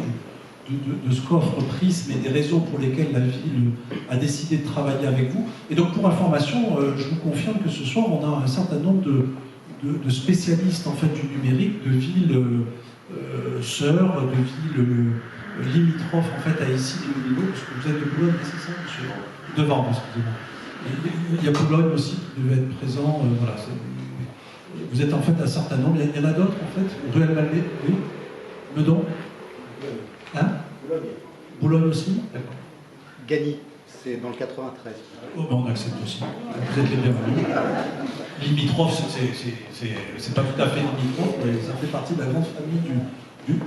de ce qu'offre Prism et des raisons pour lesquelles la ville a décidé de travailler avec vous. Et donc, pour information, je vous confirme que ce soir, on a un certain nombre de spécialistes en fait, du numérique, de villes sœurs, de villes limitrophes en fait, à Issy-les-Moulineaux, parce que vous êtes de Boulogne, c'est ça, monsieur ? De Vanves, excusez-moi. Il y a Boulogne aussi qui devait être présent. Voilà, vous êtes en fait un certain nombre. Il y en a d'autres en fait. Ruelle Malmé, oui. Meudon. Hein ? Boulogne aussi. D'accord. Gagny, c'est dans le 93. Oh, ben on accepte aussi. Vous êtes les bienvenus. Limitrophe, c'est pas tout à fait limitrophe, mais ça fait partie de la grande famille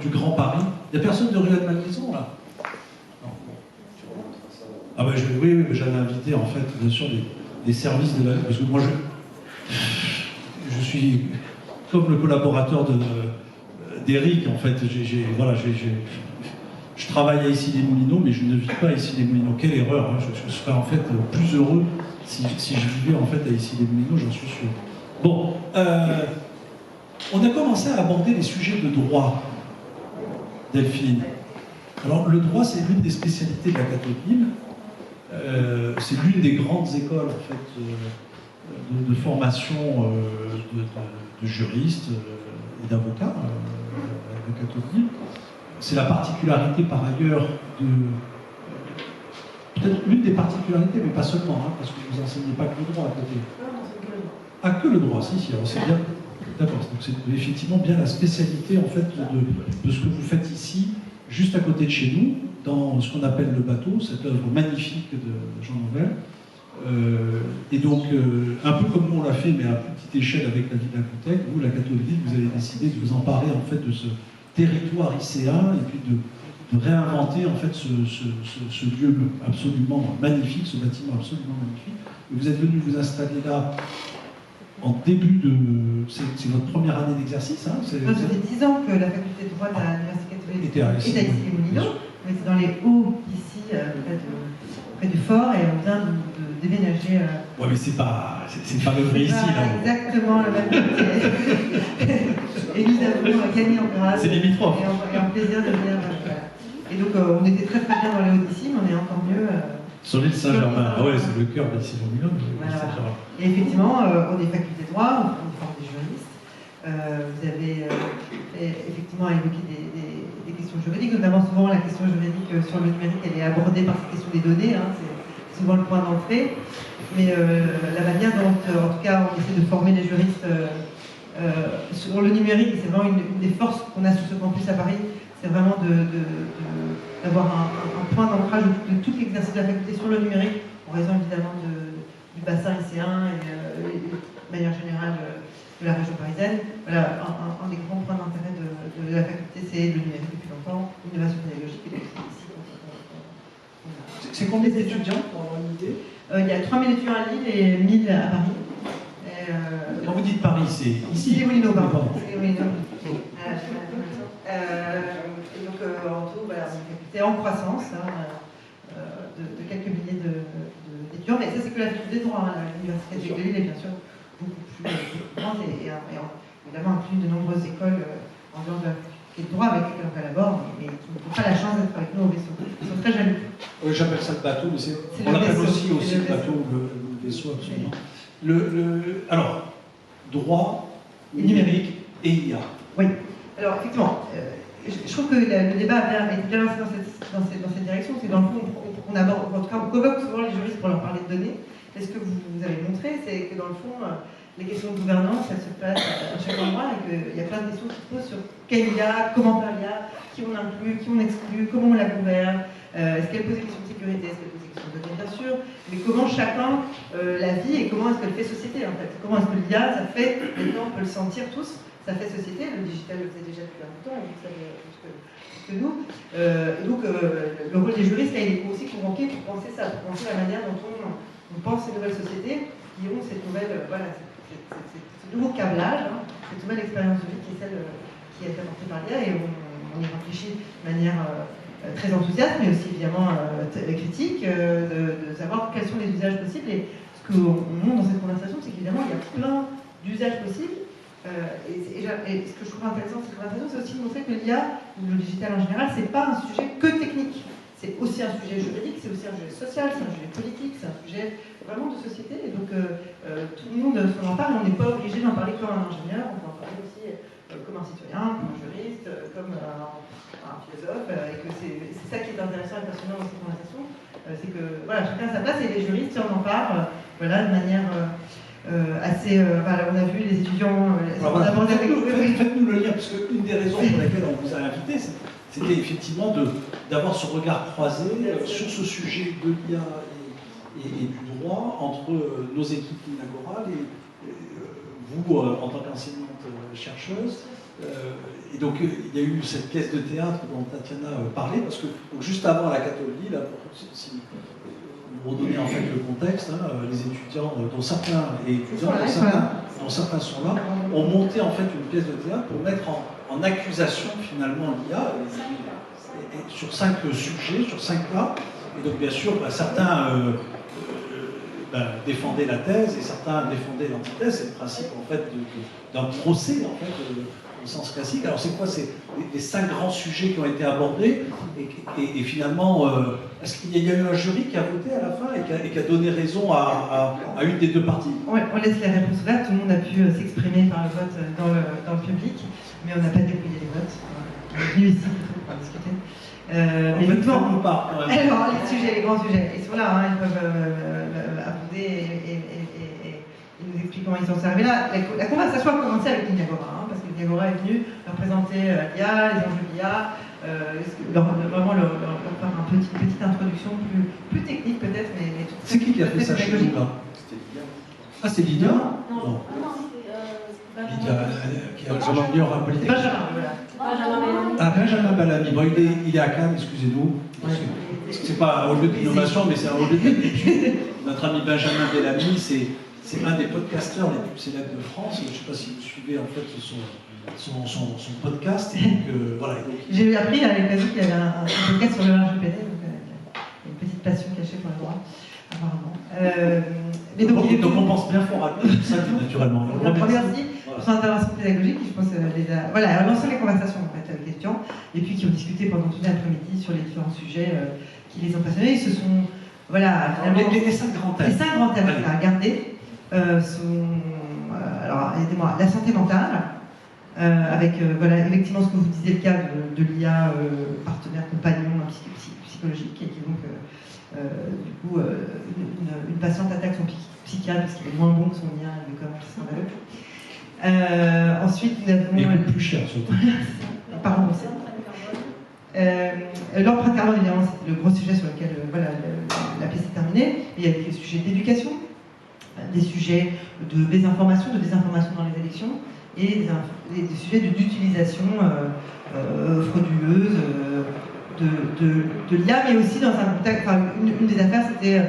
du Grand Paris. Il n'y a personne de Ruelle Malmaison là ? Non. Ah ben oui, j'avais invité en fait, bien sûr, des services de la... Parce que moi, je suis comme le collaborateur d'Éric, en fait. Je travaille à Issy-les-Moulineaux, mais je ne vis pas à Issy-les-Moulineaux. Quelle erreur, hein. Je serais en fait plus heureux si je vivais en fait à Issy-les-Moulineaux, j'en suis sûr. Bon, on a commencé à aborder les sujets de droit, Delphine. Alors, le droit, c'est l'une des spécialités de la Catholique. C'est l'une des grandes écoles en fait, de formation de de juristes et d'avocats de Catholique. C'est la particularité par ailleurs de... peut-être l'une des particularités, mais pas seulement, hein, parce que vous n'enseignez pas que le droit à côté. Ah, que le droit, si, alors c'est bien. D'accord, donc c'est effectivement bien la spécialité en fait de ce que vous faites ici, juste à côté de chez nous, dans ce qu'on appelle le bateau, cette œuvre magnifique de Jean Nouvel. Et donc, un peu comme nous on l'a fait, mais à plus petite échelle avec la ville d'Acoutec, vous, la catholique, vous avez décidé de vous emparer en fait de ce territoire icéen et puis de réinventer en fait ce lieu absolument magnifique, ce bâtiment absolument magnifique. Et vous êtes venu vous installer là en début de... C'est votre première année d'exercice, hein? Ça fait 10 ans que la faculté de droit de l'Université catholique était à ici les Moulineaux. On était dans les hauts ici, près du fort, et on vient de déménager. Ouais, mais c'est pas le vrai ici, là. Exactement le même métier. Et nous avons gagné en grade. C'est limitrophe. Et en plaisir de venir. Voilà. Et donc, on était très très bien dans les hauts d'ici, mais on est encore mieux. Sur l'île Saint-Germain. Ah ouais, c'est le cœur d'ici Moulineaux. Voilà. Et effectivement, on est faculté de droit, on forme des juristes. Vous avez effectivement évoqué des questions juridiques, notamment souvent la question juridique sur le numérique, elle est abordée par cette question des données, hein, c'est souvent le point d'entrée. Mais la manière dont, en tout cas, on essaie de former les juristes sur le numérique, c'est vraiment une des forces qu'on a sur ce campus à Paris, c'est vraiment d'avoir un point d'ancrage de tout l'exercice de la faculté sur le numérique, en raison évidemment du bassin lycéen et de manière générale de la région parisienne. Voilà, un des grands points d'intérêt de la faculté, c'est le numérique depuis longtemps, l'innovation pédagogique. Et c'est combien d'étudiants, pour avoir une idée? Il y a 3000 étudiants à Lille et 1000 à Paris. Quand vous dites Paris, c'est ici? Les Moulineaux, pardon. Et donc, en tout, voilà, une faculté en croissance, hein, de quelques milliers d'étudiants, mais ça, c'est que la faculté de droit. Hein. L'Université de Lille est bien sûr beaucoup plus grande et évidemment inclut de nombreuses écoles en dehors de la faculté de droit avec lesquelles on collabore, mais qui n'ont pas la chance d'être avec nous au vaisseau. Ils sont très jaloux. Oui, j'appelle ça le bateau, mais on l'appelle aussi le bateau, le vaisseau, absolument. Alors, droit, numérique et IA. Oui, alors effectivement, je trouve que le débat a bien lancé dans cette direction. C'est dans le fond, on aborde, en tout cas, on convoque souvent les juristes pour leur parler de données. Et ce que vous avez montré, c'est que dans le fond, les questions de gouvernance, elles se passent à chaque endroit et qu'il y a plein de questions qui se posent sur quelle IA, comment faire l'IA, qui on inclut, qui on exclut, comment on la gouverne, est-ce qu'elle pose des questions de sécurité, est-ce qu'elle pose des questions de données, bien sûr, mais comment chacun la vit et comment est-ce qu'elle fait société en fait. Comment est-ce que l'IA, ça fait, maintenant on peut le sentir tous, ça fait société, le digital le faisait déjà depuis un bout de temps, et vous savez plus que nous. Et donc le rôle des juristes, là, il est aussi convoqué pour penser ça, pour penser la manière dont on pense ces nouvelles sociétés qui ont cette nouvelle, voilà, ce nouveau câblage, hein, cette nouvelle expérience de vie qui est celle qui est apportée par l'IA, et on y réfléchit de manière très enthousiaste, mais aussi évidemment critique, de savoir quels sont les usages possibles. Et ce qu'on montre dans cette conversation, c'est qu'évidemment, il y a plein d'usages possibles. Et ce que je trouve intéressant dans cette conversation, c'est aussi de montrer que l'IA, ou le digital en général, c'est pas un sujet que technique. C'est aussi un sujet juridique, c'est aussi un sujet social, c'est un sujet politique, c'est un sujet vraiment de société. Et donc, tout le monde s'en parle, on n'est pas obligé d'en parler comme un ingénieur, on peut en parler aussi comme un citoyen, comme un juriste, comme un philosophe. Et que c'est ça qui est intéressant et passionnant dans cette conversation. C'est que, voilà, chacun à sa place, et les juristes, si on en parle, voilà, de manière... assez. Voilà, on a vu les étudiants. Faites-nous le lien, parce qu'une des raisons pour lesquelles on vous a invité, c'était effectivement d'avoir ce regard croisé sur ce sujet de l'IA et du droit entre nos équipes inagorales et vous en tant qu'enseignante chercheuse. Et donc il y a eu cette pièce de théâtre dont Tatiana parlait, parce que donc, juste avant la Catholique, là, si vous redonnez en fait le contexte, hein, les étudiants, dont certains sont là, ont monté en fait une pièce de théâtre pour mettre en accusation finalement l'IA sur 5 sujets, sur 5 cas. Et donc bien sûr, certains défendaient la thèse et certains défendaient l'antithèse. C'est le principe en fait d'un procès en fait au sens classique. Alors c'est quoi? C'est les 5 grands sujets qui ont été abordés et finalement, est-ce qu'il y a eu un jury qui a voté à la fin et qui a donné raison à une des 2 parties? On laisse les réponses ouvertes, tout le monde a pu s'exprimer par le vote dans le public, mais on n'a pas dépouillé les votes. On est venu ici plutôt pour discuter. Mais effectivement, alors les grands sujets, ils sont là, hein, ils peuvent aborder et nous expliquer comment ils sont arrivés là. La conversation a commencé avec l'Ignagora, parce que l'Ignagora est venu leur présenter l'IA, les enjeux de l'IA, vraiment leur faire une petite introduction plus technique peut-être, mais c'est qui a fait ça chez nous là? Ah, c'est Lydia? Non. Lydia, qui a rejoint en Polytechnique. Benjamin Bellamy. Bon, il est à Cannes, excusez-nous. C'est pas un lieu d'innovation, mais c'est un lieu d'études. Notre ami Benjamin Bellamy, c'est un des podcasteurs les plus célèbres de France. Je ne sais pas si vous suivez en fait son podcast. Voilà. J'ai appris à l'occasion qu'il y avait un podcast sur le RGPD, donc une petite passion cachée pour le droit, apparemment. Mais donc on pense bien fort à tout ça, naturellement. Merci pour son intervention pédagogique, qui je pense a lancé les conversations en fait, avec les étudiants, et puis qui ont discuté pendant toute l'après-midi sur les différents sujets qui les ont passionnés. Ils se sont, finalement, les 5 grands thèmes. Les 5 grands thèmes qu'on a regardés sont, alors aidez-moi, la santé mentale, avec effectivement ce que vous disiez, le cas de l'IA partenaire compagnon psychologique, et qui donc du coup une patiente attaque son psychiatre parce qu'il est moins bon que son IA, il est quand même scandaleux. Ensuite, nous avons. Et le plus cher, surtout. Par remboursé. L'empreinte carbone, évidemment, c'est le gros sujet sur lequel la pièce est terminée. Il y a des sujets d'éducation, des sujets de désinformation dans les élections, et des sujets d'utilisation frauduleuse de l'IA, mais aussi dans un contexte. Une des affaires, c'était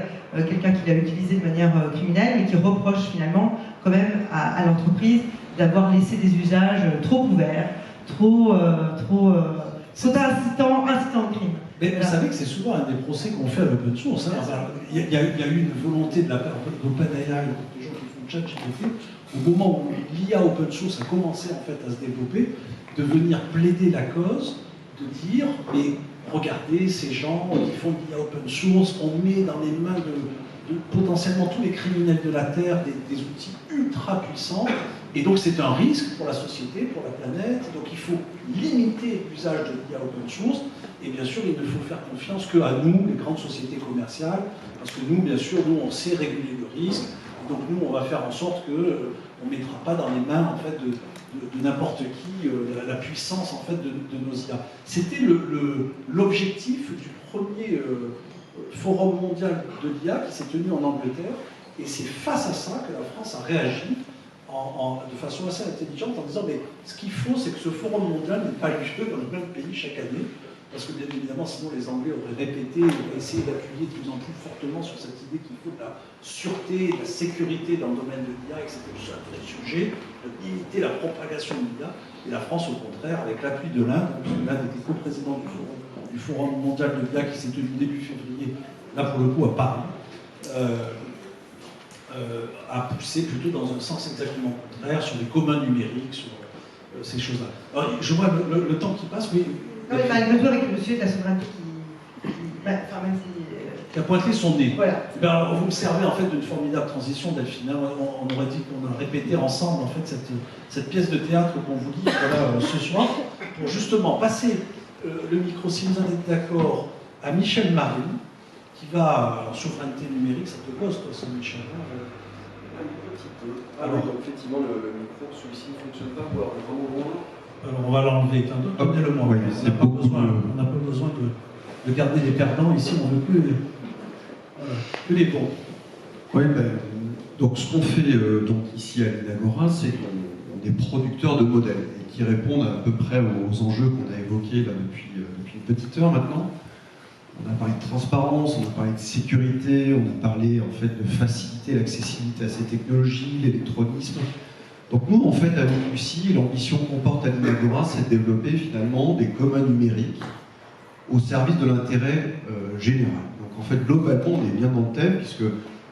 quelqu'un qui l'a utilisé de manière criminelle, mais qui reproche finalement quand même à l'entreprise d'avoir laissé des usages trop ouverts, trop incitant au crime. Mais vous savez que c'est souvent un des procès qu'on fait à l'open source. Il y a eu une volonté de la part d'OpenAI, des gens qui font ChatGPT, au moment où l'IA open source a commencé en fait à se développer, de venir plaider la cause, de dire mais regardez ces gens qui font de l'IA open source, on met dans les mains de potentiellement tous les criminels de la Terre des outils ultra puissants, et donc c'est un risque pour la société, pour la planète, donc il faut limiter l'usage de l'IA open source, et bien sûr il ne faut faire confiance qu'à nous, les grandes sociétés commerciales, parce que nous, bien sûr, on sait réguler le risque, donc nous on va faire en sorte qu'on ne mettra pas dans les mains en fait, de n'importe qui la puissance en fait, de nos IA. C'était l'objectif du premier forum mondial de l'IA qui s'est tenu en Angleterre, et c'est face à ça que la France a réagi de façon assez intelligente en disant mais ce qu'il faut c'est que ce forum mondial n'ait pas lieu dans plein de pays chaque année, parce que bien évidemment sinon les Anglais auraient répété, auraient essayé d'appuyer de plus en plus fortement sur cette idée qu'il faut de la sûreté, de la sécurité dans le domaine de l'IA, et que c'était un vrai sujet, de limiter la propagation de l'IA. Et la France, au contraire, avec l'appui de l'Inde, parce que l'Inde était coprésident du forum mondial de l'IA qui s'est tenu début février, là pour le coup à Paris, a poussé plutôt dans un sens exactement contraire sur les communs numériques, sur ces choses-là. Alors, je vois le temps qui passe, mais... Non, mais malgré tout, avec le sujet de la souveraineté qui a pointé son nez. Voilà. Alors, vous me servez en fait d'une formidable transition, Delphine. On aurait dit qu'on a répété ensemble en fait cette pièce de théâtre qu'on vous lit ce soir, pour justement passer le micro, si vous en êtes d'accord, à Michel Marine, qui va en souveraineté numérique. Ça te pose, toi, ça, Michel? Alors, effectivement, le micro, celui-ci ne fonctionne pas, ou alors vraiment loin. Alors, on va l'enlever. Donnez-le-moi. Oui, on n'a pas besoin de garder les perdants. Ici, on ne veut que les bons. Oui, donc ce qu'on fait donc ici à l'Inagora, c'est qu'on est producteur de modèles et qui répondent à peu près aux enjeux qu'on a évoqués là, depuis une petite heure maintenant. On a parlé de transparence, on a parlé de sécurité, on a parlé en fait de faciliter l'accessibilité à ces technologies, l'électronisme. Donc nous, en fait, à l'UQC, l'ambition qu'on porte à l'Inagora, c'est de développer finalement des communs numériques au service de l'intérêt général. Donc en fait, globalement, on est bien dans le thème, puisque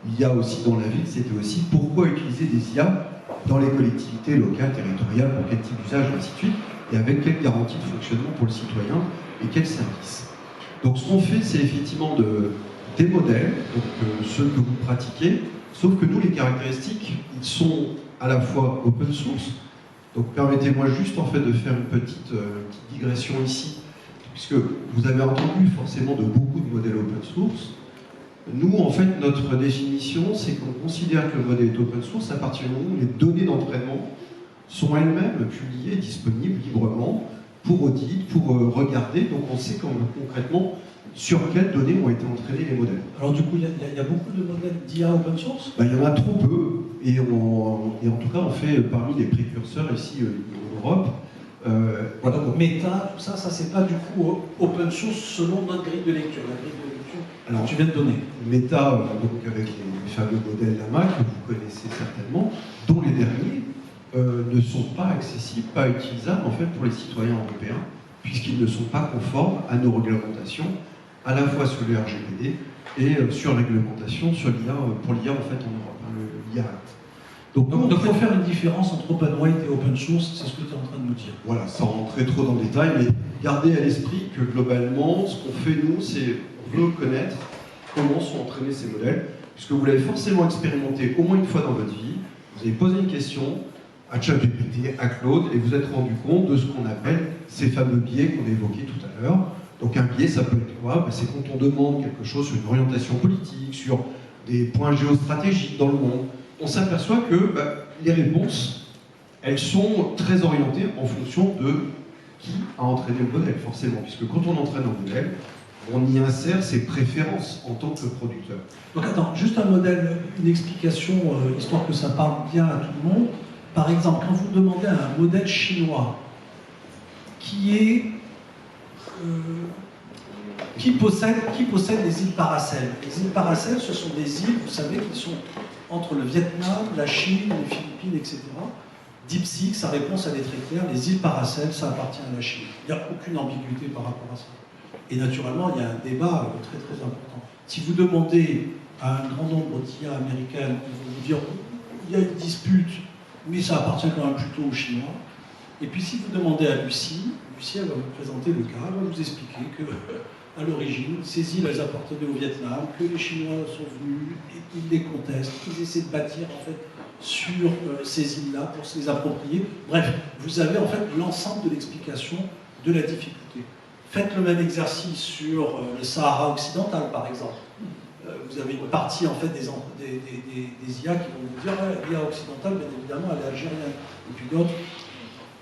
l'IA aussi dans la ville, c'était aussi pourquoi utiliser des IA dans les collectivités locales, territoriales, pour quel type d'usage, et ainsi de suite, et avec quelle garantie de fonctionnement pour le citoyen et quels services. Donc ce qu'on fait, c'est effectivement des modèles, donc ceux que vous pratiquez, sauf que nous, les caractéristiques, ils sont à la fois open source. Donc permettez-moi juste en fait de faire une petite digression ici, puisque vous avez entendu forcément de beaucoup de modèles open source. Nous, en fait, notre définition, c'est qu'on considère que le modèle est open source à partir du moment où les données d'entraînement sont elles-mêmes publiées, disponibles librement pour audit, pour regarder. Donc on sait concrètement sur quelles données ont été entraînés les modèles. Alors du coup, il y a beaucoup de modèles d'IA open source? Il y en a trop peu, et en tout cas, on fait parmi les précurseurs ici en Europe. Voilà, donc Meta, tout ça c'est pas du coup open source selon notre grille de lecture, la grille de lecture Alors, que tu viens de donner. Meta, donc avec les fameux modèles Llama que vous connaissez certainement, dont les derniers ne sont pas accessibles, pas utilisables en fait pour les citoyens européens, puisqu'ils ne sont pas conformes à nos réglementations, à la fois sur le RGPD et sur la réglementation sur l'IA, pour l'IA en fait en Europe, hein, l'IA Act. Donc il faut faire une différence entre open weight et open source, c'est ce que tu es en train de nous dire. Voilà, sans rentrer trop dans le détail, mais gardez à l'esprit que globalement, ce qu'on fait nous, c'est on veut connaître comment sont entraînés ces modèles, puisque vous l'avez forcément expérimenté au moins une fois dans votre vie, vous avez posé une question à ChatGPT, à Claude, et vous êtes rendu compte de ce qu'on appelle ces fameux biais qu'on a évoqués tout à l'heure. Donc un biais, ça peut être quoi? C'est quand on demande quelque chose sur une orientation politique, sur des points géostratégiques dans le monde. On s'aperçoit que les réponses, elles sont très orientées en fonction de qui a entraîné le modèle, forcément, puisque quand on entraîne un modèle, on y insère ses préférences en tant que producteur. Donc attends, juste un modèle, une explication, histoire que ça parle bien à tout le monde. Par exemple, quand vous demandez à un modèle chinois qui possède les îles Paracels. Les îles Paracels, ce sont des îles, vous savez, qui sont entre le Vietnam, la Chine, les Philippines, etc. DeepSeek, sa réponse, elle est très claire. Les îles Paracels, ça appartient à la Chine. Il n'y a aucune ambiguïté par rapport à ça. Et naturellement, il y a un débat très très important. Si vous demandez à un grand nombre d'IA américaines, ils vont vous dire il y a une dispute, mais ça appartient quand même plutôt aux Chinois. Et puis si vous demandez à Lucie, elle va vous présenter le cas, elle va vous expliquer que à l'origine, ces îles, elles appartenaient au Vietnam, que les Chinois sont venus, et ils les contestent, qu'ils essaient de bâtir en fait sur ces îles-là pour se les approprier. Bref, vous avez en fait l'ensemble de l'explication de la difficulté. Faites le même exercice sur le Sahara occidental, par exemple. Vous avez une partie en fait des IA qui vont vous dire l'IA occidentale, bien évidemment, elle est algérienne, et puis d'autres,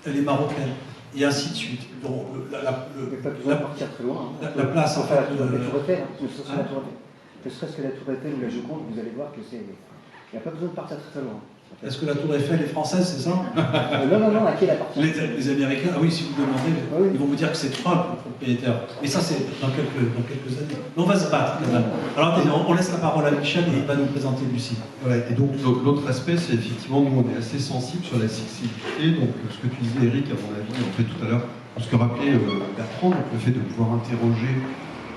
elle est marocaine. Et ainsi de suite. Donc, pas besoin de partir très loin. La place, en fait. La Tour Eiffel, ne serait-ce que la Tour Eiffel ou la Joconde, vous allez voir que c'est. Il n'y a pas besoin de partir très loin. Est-ce que la Tour Eiffel est française, c'est ça? Non, à qui elle appartient? Les Américains, ah oui, si vous demandez, oui. Ils vont vous dire que c'est Trump le propriétaire. Mais ça, c'est dans quelques années. Mais on va se battre quand même. Alors attendez, on laisse la parole à Michel et il va nous présenter Lucie. Voilà, et donc l'autre aspect, c'est effectivement, nous, on est assez sensible sur la accessibilité. Donc ce que tu disais, Eric, à mon avis, en fait, tout à l'heure, ce que rappelait Bertrand, donc le fait de pouvoir interroger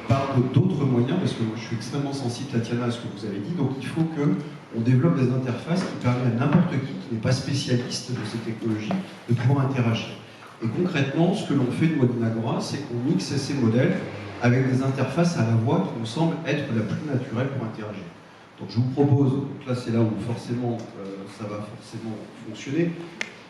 par d'autres moyens, parce que moi, je suis extrêmement sensible, Tatiana, à ce que vous avez dit. Donc il faut qu'on développe des interfaces qui permettent à n'importe qui n'est pas spécialiste de ces technologies de pouvoir interagir. Et concrètement, ce que l'on fait de Modèle Agora, c'est qu'on mixe ces modèles avec des interfaces à la voix qui nous semblent être la plus naturelle pour interagir. Donc je vous propose, donc là c'est là où forcément ça va forcément fonctionner.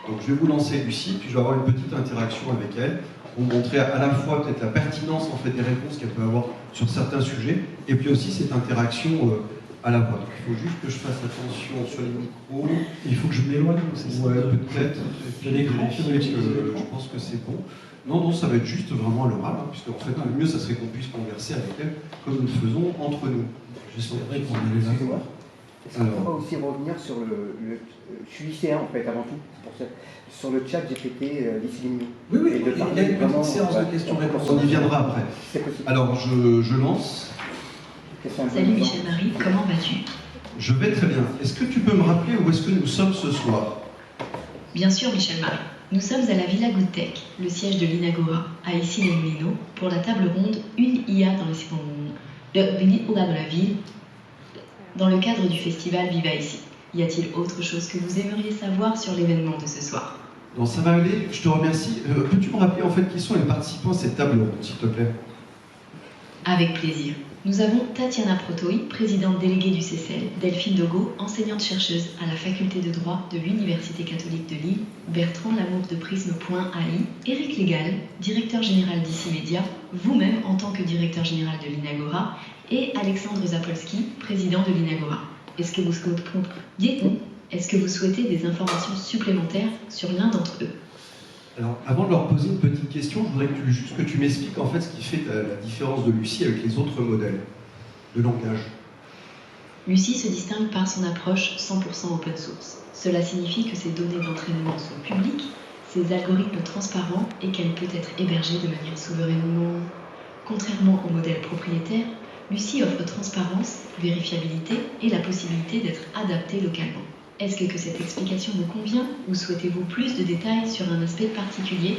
Donc je vais vous lancer Lucie, puis je vais avoir une petite interaction avec elle, pour vous montrer à la fois peut-être la pertinence en fait des réponses qu'elle peut avoir sur certains sujets, et puis aussi cette interaction à la voix. Donc il faut juste que je fasse attention sur les micros. Il faut que je m'éloigne, c'est ça? Ouais, peut-être. De l'écran, je pense que c'est bon. Non, ça va être juste vraiment à l'oral, hein, puisque en fait, le mieux, ça serait qu'on puisse converser avec elle, comme nous le faisons entre nous. J'espérais qu'on allait là. Excusez-moi. Est-ce qu'on va aussi revenir sur je suis lycéen en fait, avant tout, pour ça, sur le chat GPT lycée Ligny. Oui, il y a une petite séance de questions-réponses. On y viendra après. Alors, je lance. Salut Michel-Marie, comment vas-tu? Je vais très bien. Est-ce que tu peux me rappeler où est-ce que nous sommes ce soir? Bien sûr Michel-Marie. Nous sommes à la Villa Goodtech, le siège de l'Inagora, à Issy-les-Moulineaux, pour la table ronde Une IA dans les secondes. Venez au bas de la ville. dans le cadre du festival Viva Ici. Y a-t-il autre chose que vous aimeriez savoir sur l'événement de ce soir? Non, ça va aller, je te remercie. Peux-tu me rappeler en fait qui sont les participants à cette table ronde, s'il te plaît? Avec plaisir. Nous avons Tatiana Protoi, présidente déléguée du CCL, Delphine Dogo, enseignante-chercheuse à la faculté de droit de l'Université catholique de Lille, Bertrand Lamour de Prisme.ai, Éric Légal, directeur général d'ICI Média, vous-même en tant que directeur général de l'Inagora, et Alexandre Zapolski, président de l'Inagora. Est-ce que vous souhaitez des informations supplémentaires sur l'un d'entre eux? Alors, avant de leur poser une petite question, je voudrais juste que tu m'expliques en fait ce qui fait la différence de Lucie avec les autres modèles de langage. Lucie se distingue par son approche 100% open source. Cela signifie que ses données d'entraînement sont publiques, ses algorithmes transparents et qu'elle peut être hébergée de manière souverainement. Contrairement au modèle propriétaire, Lucie offre transparence, vérifiabilité et la possibilité d'être adaptée localement. Est-ce que cette explication vous convient ou souhaitez-vous plus de détails sur un aspect particulier?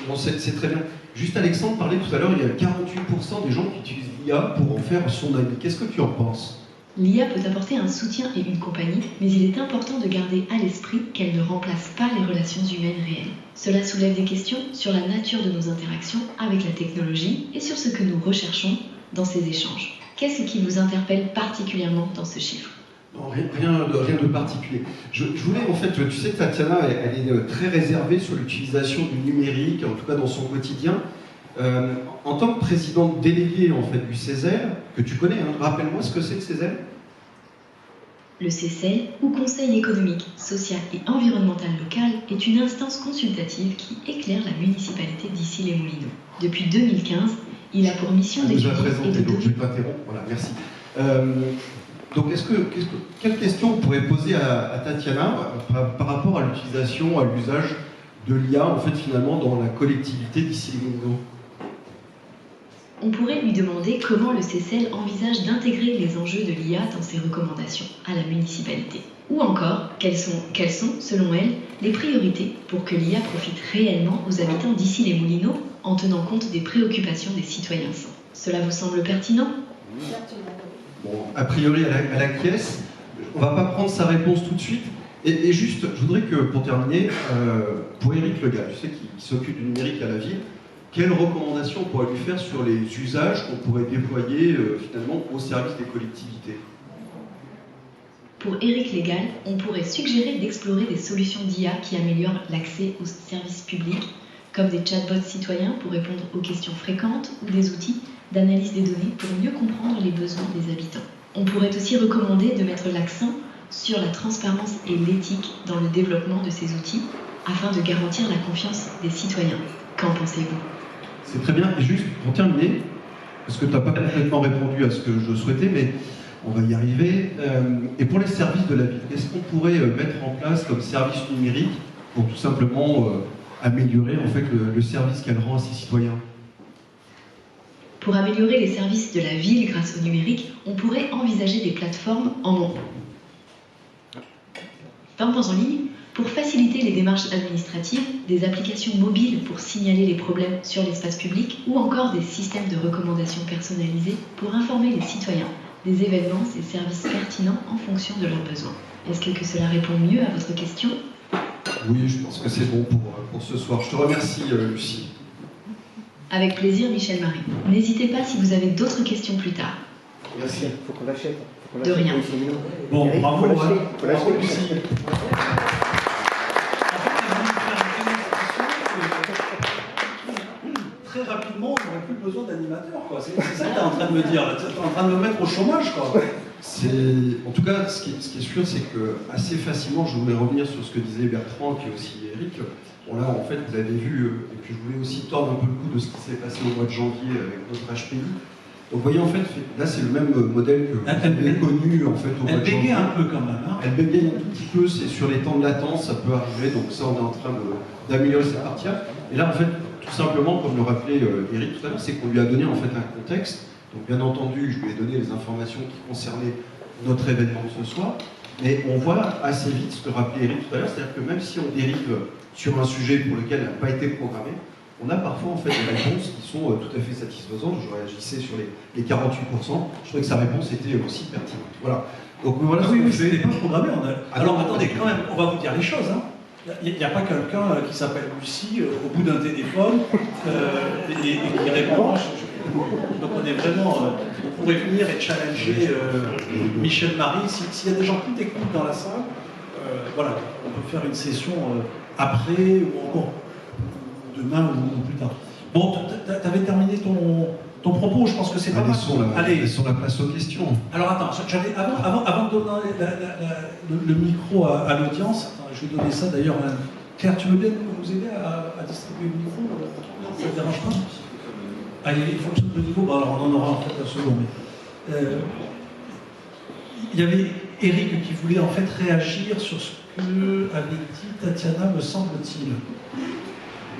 Bon, c'est très bien. Juste Alexandre parlait tout à l'heure, il y a 48% des gens qui utilisent l'IA pour en faire son ami. Qu'est-ce que tu en penses? L'IA peut apporter un soutien et une compagnie, mais il est important de garder à l'esprit qu'elle ne remplace pas les relations humaines réelles. Cela soulève des questions sur la nature de nos interactions avec la technologie et sur ce que nous recherchons dans ces échanges. Qu'est-ce qui vous interpelle particulièrement dans ce chiffre? Non, rien de particulier. Je voulais en fait, tu sais que Tatiana, elle est très réservée sur l'utilisation du numérique, en tout cas dans son quotidien. En tant que présidente déléguée en fait du CESEL, que tu connais, hein, rappelle-moi ce que c'est le CESEL. Le CESEL, ou Conseil économique, social et environnemental local, est une instance consultative qui éclaire la municipalité d'Issy-les-Moulineaux. Depuis 2015, il a pour mission d'étudier et de... Donc je vais t'interrompre, voilà, merci. Donc, quelle question on pourrait poser à Tatiana par rapport à l'utilisation, à l'usage de l'IA, en fait, finalement, dans la collectivité d'Issy-les-Moulineaux? On pourrait lui demander comment le CESEL envisage d'intégrer les enjeux de l'IA dans ses recommandations à la municipalité. Ou encore, quelles sont, selon elle, les priorités pour que l'IA profite réellement aux habitants d'Issy-les-Moulineaux en tenant compte des préoccupations des citoyens. Cela vous semble pertinent? Bon, a priori, elle acquiesce. On ne va pas prendre sa réponse tout de suite. Et juste, je voudrais que, pour terminer, pour Éric Legal, tu sais, qui s'occupe du numérique à la ville, quelles recommandations on pourrait lui faire sur les usages qu'on pourrait déployer finalement au service des collectivités? Pour Éric Légal, on pourrait suggérer d'explorer des solutions d'IA qui améliorent l'accès aux services publics, comme des chatbots citoyens pour répondre aux questions fréquentes ou des outils d'analyse des données pour mieux comprendre les besoins des habitants. On pourrait aussi recommander de mettre l'accent sur la transparence et l'éthique dans le développement de ces outils afin de garantir la confiance des citoyens. Qu'en pensez-vous? C'est très bien. Et juste pour terminer, parce que tu n'as pas complètement répondu à ce que je souhaitais, mais on va y arriver. Et pour les services de la ville, qu'est-ce qu'on pourrait mettre en place comme service numérique pour tout simplement améliorer en fait, le service qu'elle rend à ses citoyens? Pour améliorer les services de la ville grâce au numérique, on pourrait envisager des plateformes en ligne pour faciliter les démarches administratives, des applications mobiles pour signaler les problèmes sur l'espace public ou encore des systèmes de recommandation personnalisés pour informer les citoyens des événements et services pertinents en fonction de leurs besoins. Est-ce que cela répond mieux à votre question? Oui, je pense que c'est bon pour ce soir. Je te remercie, Lucie. Avec plaisir, Michel Marie. N'hésitez pas si vous avez d'autres questions plus tard. Merci. Il faut qu'on l'achète. De rien. Bon, Eric, bravo, faut l'acheter, Lucie. Très rapidement, on n'aurait plus besoin d'animateurs, quoi. C'est ça que tu es en train de me dire. Tu es en train de me mettre au chômage, quoi. En tout cas, ce qui est sûr, c'est que assez facilement, je voulais revenir sur ce que disait Bertrand, qui est aussi Eric. Bon là, en fait, vous avez vu, et puis je voulais aussi tordre un peu le cou de ce qui s'est passé au mois de janvier avec notre HPI. Donc vous voyez, en fait, là, c'est le même modèle que vous avez connu en fait, au mois de janvier. Elle bégaye un peu quand même. Hein. Elle bégaye un tout petit peu, c'est sur les temps de latence, ça peut arriver, donc ça, on est en train d'améliorer cette partie-là. Et là, en fait, tout simplement, comme le rappelait Eric tout à l'heure, c'est qu'on lui a donné en fait un contexte. Donc bien entendu, je lui ai donné les informations qui concernaient notre événement de ce soir, mais on voit assez vite ce que rappelait Eric tout à l'heure, c'est-à-dire que même si on dérive sur un sujet pour lequel elle n'a pas été programmée, on a parfois en fait des réponses qui sont tout à fait satisfaisantes. Je réagissais sur les 48%. Je trouvais que sa réponse était aussi pertinente. Voilà. Donc voilà. Oui, c'était pas programmé. Alors attendez, quand même, on va vous dire les choses. Hein. Il n'y a pas quelqu'un qui s'appelle Lucie au bout d'un téléphone et qui répond. Donc on est vraiment. On pourrait venir et challenger Michel Marie. S'il y a des gens plus techniques dans la salle, voilà, on peut faire une session après ou encore demain ou plus tard. Bon, tu avais terminé ton propos, je pense que c'est pas mal. Allez, sur la place aux questions. Alors attends, avant de donner le micro à l'audience, je vais donner ça d'ailleurs à Claire, tu veux bien nous aider à distribuer le micro? Ça ne te dérange pas? Ah, il fonctionne le niveau, bon, alors on en aura en fait un second. Mais, il y avait Eric qui voulait en fait réagir sur ce que avait dit Tatiana, me semble-t-il.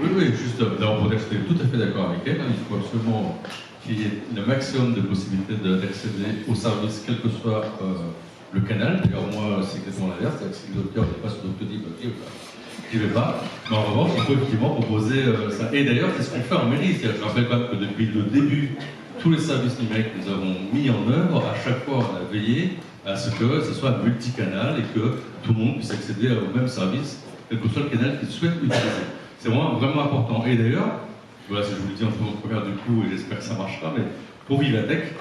Oui, juste d'abord pour dire que j'étais tout à fait d'accord avec elle. Il faut absolument qu'il y ait le maximum de possibilités d'accéder au service, quel que soit le canal. D'ailleurs, moi, c'est exactement l'inverse. C'est-à-dire que si le docteur n'est pas sur Doctolib, je ne vais pas. Mais en revanche, il faut effectivement proposer ça. Et d'ailleurs, c'est ce qu'on fait en mairie. Je rappelle quand même que depuis le début, tous les services numériques que nous avons mis en œuvre, à chaque fois, on a veillé à ce que ce soit multicanal et que tout le monde puisse accéder au même service, quel que soit le canal qu'il souhaite utiliser. C'est vraiment important. Et d'ailleurs, voilà, je vous le dis en première du coup, et j'espère que ça marchera, mais pour Vivatech,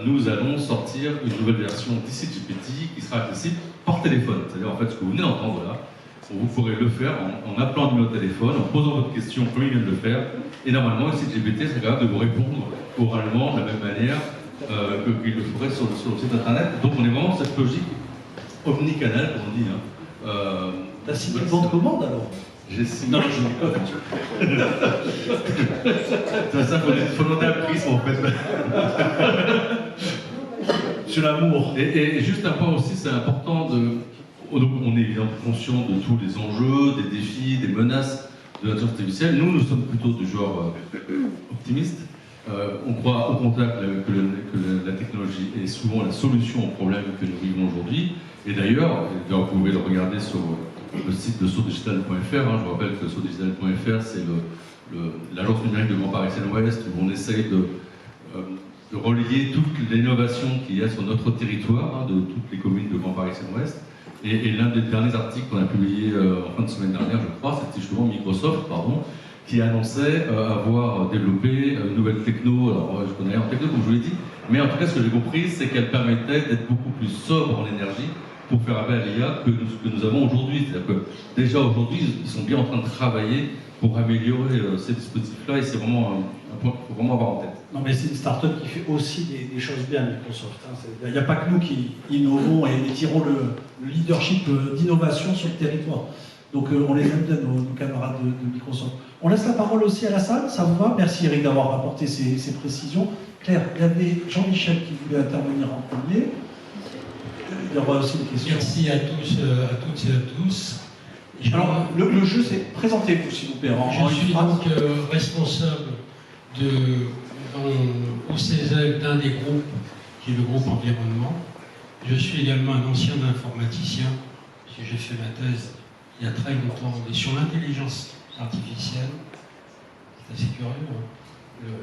nous allons sortir une nouvelle version d'ICGPT qui sera accessible par téléphone. C'est-à-dire, en fait, ce que vous venez d'entendre là, vous pourrez le faire en appelant un numéro de téléphone, en posant votre question comme il vient de le faire, et normalement, ICGPT sera capable de vous répondre oralement de la même manière qu'il le ferait sur le site internet. Donc, on est vraiment dans cette logique omnicanal, comme on dit. T'as signé le bon de commande alors? J'ai signé. Non, je ne dis pas. C'est ça, il faut demander à Chris en fait. Sur l'amour. Et juste un point aussi, c'est important de. Donc on est évidemment conscient de tous les enjeux, des défis, des menaces de l'intelligence artificielle. Nous sommes plutôt du genre optimiste. On croit au contraire que la technologie est souvent la solution aux problèmes que nous vivons aujourd'hui. Et d'ailleurs, vous pouvez le regarder sur le site de sautdigital.fr. Je vous rappelle que sautdigital.fr, c'est l'agence numérique de Grand Paris Seine-Ouest, où on essaye de relier toute l'innovation qu'il y a sur notre territoire, de toutes les communes de Grand Paris Seine-Ouest. Et l'un des derniers articles qu'on a publié en fin de semaine dernière, je crois, c'était justement Microsoft, qui annonçait avoir développé une nouvelle techno. Alors, je connais rien en techno, comme je vous l'ai dit, mais en tout cas, ce que j'ai compris, c'est qu'elle permettait d'être beaucoup plus sobre en énergie pour faire appel à l'IA que nous avons aujourd'hui. C'est-à-dire que déjà aujourd'hui, ils sont bien en train de travailler pour améliorer ces dispositifs-là, et c'est vraiment un point qu'il faut vraiment avoir en tête. Non, mais c'est une start-up qui fait aussi des choses bien, Microsoft. Il n'y a pas que nous qui innovons et tirons le leadership d'innovation sur le territoire. Donc on les aime bien, nos camarades de Microsoft. On laisse la parole aussi à la salle, ça vous va? Merci Eric d'avoir apporté ces précisions. Claire, il y avait Jean-Michel qui voulait intervenir en premier. Il y aura aussi des questions. Merci à tous, à toutes et à tous. Alors, le jeu, c'est présentez-vous, s'il vous plaît. Je suis donc responsable au CESEL d'un des groupes, qui est le groupe environnement. Je suis également un ancien informaticien, puisque j'ai fait ma thèse il y a très longtemps sur l'intelligence artificielle. C'est assez curieux, hein,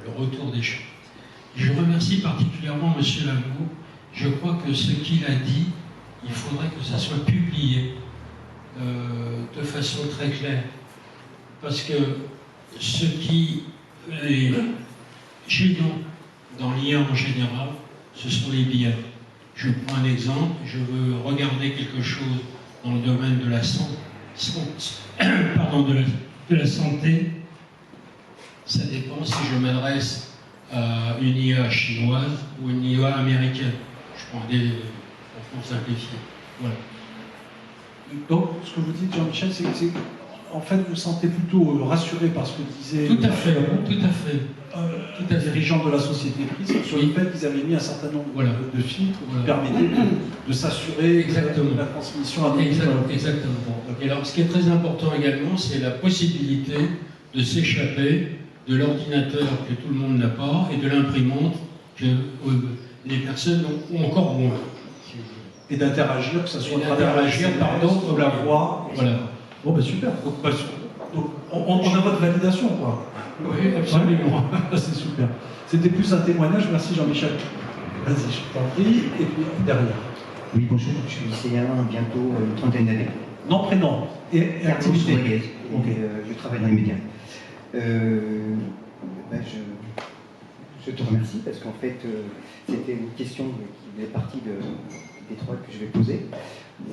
le retour des choses. Je remercie particulièrement M. Lamour. Je crois que ce qu'il a dit, il faudrait que ça soit publié de façon très claire. Parce que ce qui est gênant dans l'IA en général, ce sont les biais. Je prends un exemple, je veux regarder quelque chose dans le domaine de la santé. Ça dépend si je m'adresse à une IA chinoise ou une IA américaine. Je prends pour simplifier. Voilà. Donc, ce que vous dites, Jean-Michel, c'est que en fait, vous vous sentez plutôt rassuré par ce que disait tout à fait. Dirigeant de la société prise, sur le fait qu'ils avaient mis un certain nombre de filtres qui permettaient de s'assurer de la transmission à Exactement. Et alors, ce qui est très important également, c'est la possibilité de s'échapper de l'ordinateur que tout le monde n'a pas et de l'imprimante que les personnes ont encore moins. Et d'interagir, que ça soit par d'autres, la voix. Voilà. Bon, ben super. Donc, On a votre validation, quoi. Oui, absolument. C'est super. C'était plus un témoignage. Merci Jean-Michel. Vas-y, je t'en prie. Et puis derrière. Oui, bonjour, je suis lycéen, bientôt une trentaine d'années. Nom, prénom et Carlos activité. Rodriguez, et Ok. je travaille dans les médias. Je te remercie parce qu'en fait, c'était une question qui faisait partie des trois que je vais poser,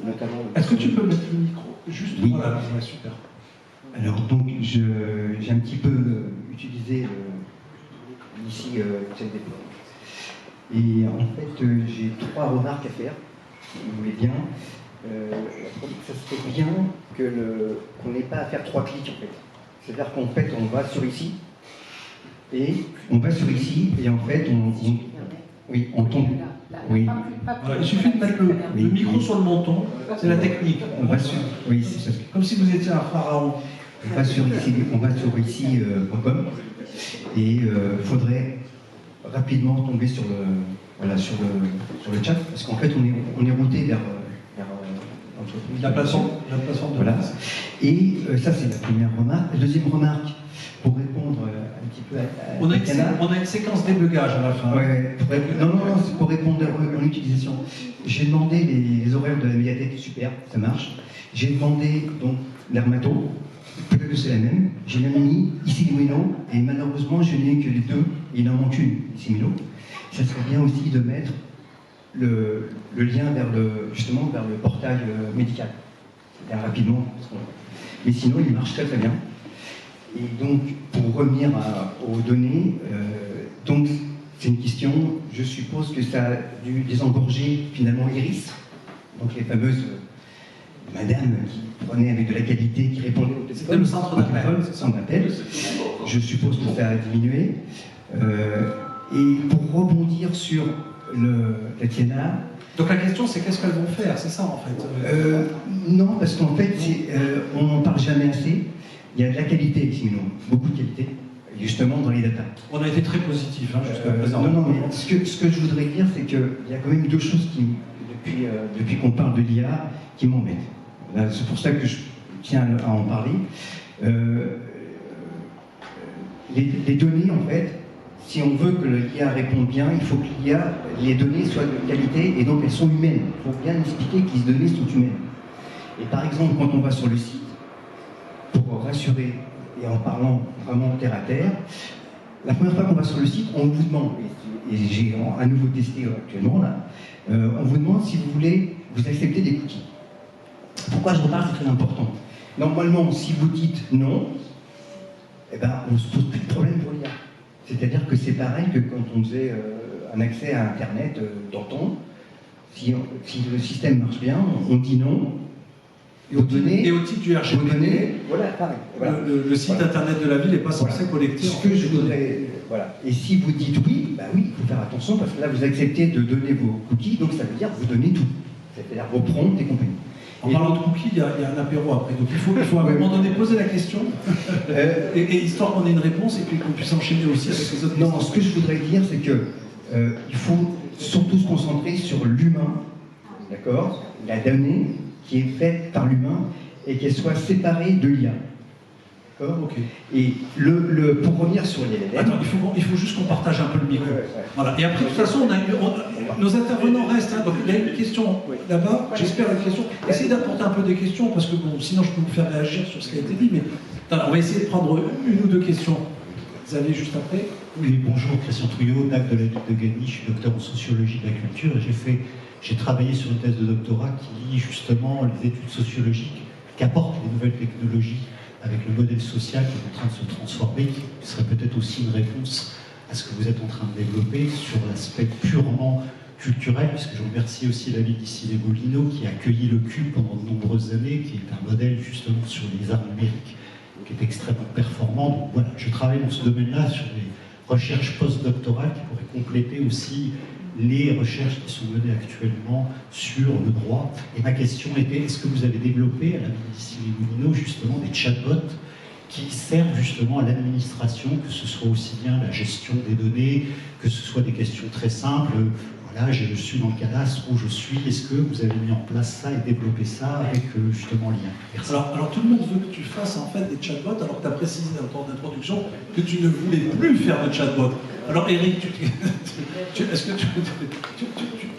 notamment... Est-ce que tu peux mettre le micro juste? Oui. Voilà, ouais, super. Alors donc, j'ai un petit peu utilisé ici celle des plans. Et en fait, j'ai trois remarques à faire, si vous voulez bien. Ça serait bien qu'on n'ait pas à faire 3 clics en fait. C'est-à-dire qu'en fait, on va sur ici, et on va sur ici, et en fait, on tombe. Oui. Voilà, il suffit de mettre le micro sur le menton, c'est la technique. On va sur, oui, c'est ça. Comme si vous étiez un pharaon. On va sur ici.com et il faudrait rapidement tomber sur le chat parce qu'en fait on est routé vers l'entreprise. La plateforme de voilà. Et ça c'est la première remarque. La deuxième remarque, pour répondre un petit peu à on Tatiana. a une séquence débugage à la fin. Ouais, non, c'est pour répondre en utilisation. J'ai demandé les horaires de la médiathèque, super, ça marche. J'ai demandé donc l'Hermato, peut-être que c'est la même. J'ai même mis ici Mino, et malheureusement je n'ai que les deux, il en manque une, ici Mino. Ça serait bien aussi de mettre le lien vers le portail médical. Bien rapidement. Mais sinon il marche très très bien. Et donc, pour revenir aux données, donc c'est une question, je suppose que ça a dû désengorger finalement Iris, donc les fameuses madames qui prenaient avec de la qualité, qui répondaient au téléphone. C'était le centre d'appel. Je suppose que ça a diminué. Et pour rebondir sur Tatiana. Donc la question c'est qu'est-ce qu'elles vont faire, c'est ça en fait Non, parce qu'en fait, on n'en parle jamais assez. Il y a de la qualité ici, beaucoup de qualité, justement dans les datas. On a été très positifs jusqu'à présent. Non, mais ce que je voudrais dire, c'est qu'il y a quand même deux choses qui, depuis qu'on parle de l'IA, qui m'embêtent. C'est pour ça que je tiens à en parler. Les données, en fait, si on veut que l'IA réponde bien, il faut que les données soient de qualité et donc elles sont humaines. Il faut bien expliquer que les données sont humaines. Et par exemple, quand on va sur le site, pour rassurer et en parlant vraiment terre à terre, la première fois qu'on va sur le site, on vous demande, et j'ai à nouveau testé actuellement là, on vous demande si vous voulez vous accepter des cookies. Pourquoi je reparle, c'est très important. Normalement, si vous dites non, eh ben, on ne se pose plus de problème pour l'IA. C'est-à-dire que c'est pareil que quand on faisait un accès à Internet d'antan, si le système marche bien, on dit non. Et au titre du RGPD, voilà, pareil. Voilà. Le site internet de la ville n'est pas censé collecter. Ce que je voudrais, voilà. Et si vous dites oui, bah oui, il faut faire attention parce que là vous acceptez de donner vos cookies, donc ça veut dire que vous donnez tout. C'est-à-dire vos prompts et compagnie. En parlant de cookies, il y a un apéro après, donc il faut à un moment donné poser la question, et histoire qu'on ait une réponse et puis qu'on puisse enchaîner aussi avec les autres questions. Non, ce que je voudrais dire, c'est que il faut surtout se concentrer sur l'humain, d'accord, la donnée qui est faite par l'humain et qu'elle soit séparée de l'IA. D'accord. Ok. Et pour revenir sur les LLM... Attends, il faut juste qu'on partage un peu le micro. Voilà. Et après, de toute façon, nos intervenants restent. Donc il y a une question là-bas, j'espère une question. Essayez d'apporter un peu des questions, parce que bon, sinon je peux vous faire réagir sur ce qui a été dit, mais on va essayer de prendre une ou deux questions. Vous avez juste après. Oui, bonjour, Christian Trouillot, NAC de la Ville de Gagny, je suis docteur en sociologie de la culture et j'ai travaillé sur une thèse de doctorat qui lie justement les études sociologiques qu'apportent les nouvelles technologies avec le modèle social qui est en train de se transformer, qui serait peut-être aussi une réponse à ce que vous êtes en train de développer sur l'aspect purement culturel, puisque je remercie aussi la ville d'Issy les Moulineaux qui a accueilli le CUB pendant de nombreuses années, qui est un modèle justement sur les arts numériques, qui est extrêmement performant. Donc voilà, je travaille dans ce domaine-là sur les recherches postdoctorales qui pourraient compléter aussi les recherches qui sont menées actuellement sur le droit. Et ma question était, est-ce que vous avez développé à la ville d'Issy les Moulineaux justement des chatbots qui servent justement à l'administration, que ce soit aussi bien la gestion des données, que ce soit des questions très simples, voilà, je suis dans le cadastre où je suis, est-ce que vous avez mis en place ça et développé ça avec justement l'IA? Merci. Alors tout le monde veut que tu fasses en fait des chatbots, alors que tu as précisé dans ton introduction que tu ne voulais plus faire de chatbots. Alors Eric, est-ce que tu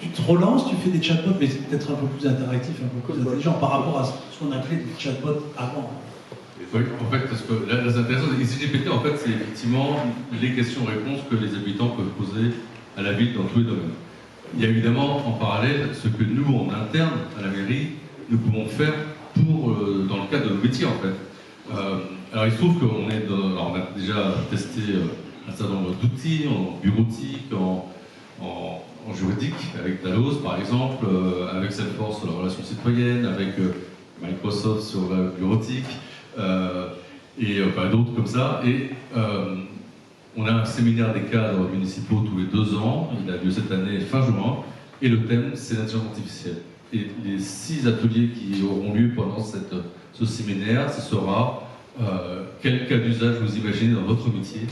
te relances, tu fais des chatbots, mais c'est peut-être un peu plus interactif, un peu plus intelligent par rapport à ce qu'on appelait des chatbots avant. Oui, en fait, parce que là, c'est intéressant. Ici, GPT, en fait, c'est effectivement les questions-réponses que les habitants peuvent poser à la ville dans tous les domaines. Il y a évidemment en parallèle ce que nous, en interne, à la mairie, nous pouvons faire dans le cadre de nos métiers, en fait. Alors, il se trouve qu'on est alors, on a déjà testé un certain nombre d'outils en bureautique, en juridique, avec Talos, par exemple, avec Salesforce sur la relation citoyenne, avec Microsoft sur la bureautique, et d'autres comme ça. Et on a un séminaire des cadres municipaux tous les 2 ans, il a lieu cette année fin juin, et le thème c'est l'intelligence artificielle. Et les 6 ateliers qui auront lieu pendant ce séminaire, ce sera quel cas d'usage vous imaginez dans votre métier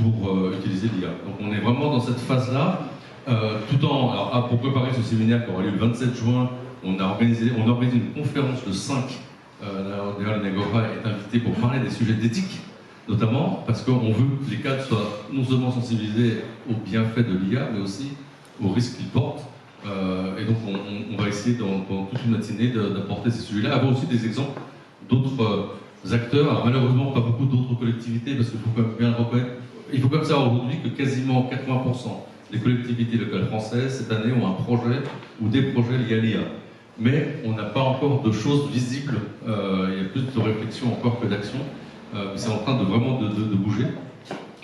pour utiliser l'IA. Donc on est vraiment dans cette phase-là, pour préparer ce séminaire qui aura lieu le 27 juin, on a organisé une conférence de 5. D'ailleurs, l'Inagora est invité pour parler des sujets d'éthique, notamment parce qu'on veut que les cadres soient non seulement sensibilisés aux bienfaits de l'IA, mais aussi aux risques qu'ils portent. Et donc, on va essayer pendant toute une matinée d'apporter ces sujets-là, avoir aussi des exemples d'autres acteurs. Alors, malheureusement, pas beaucoup d'autres collectivités, parce qu'il faut quand même bien le reconnaître. Il faut quand même savoir aujourd'hui que quasiment 80% des collectivités locales françaises, cette année, ont un projet ou des projets liés à l'IA. Mais on n'a pas encore de choses visibles. Il y a plus de réflexion encore que d'action. C'est en train de vraiment de bouger.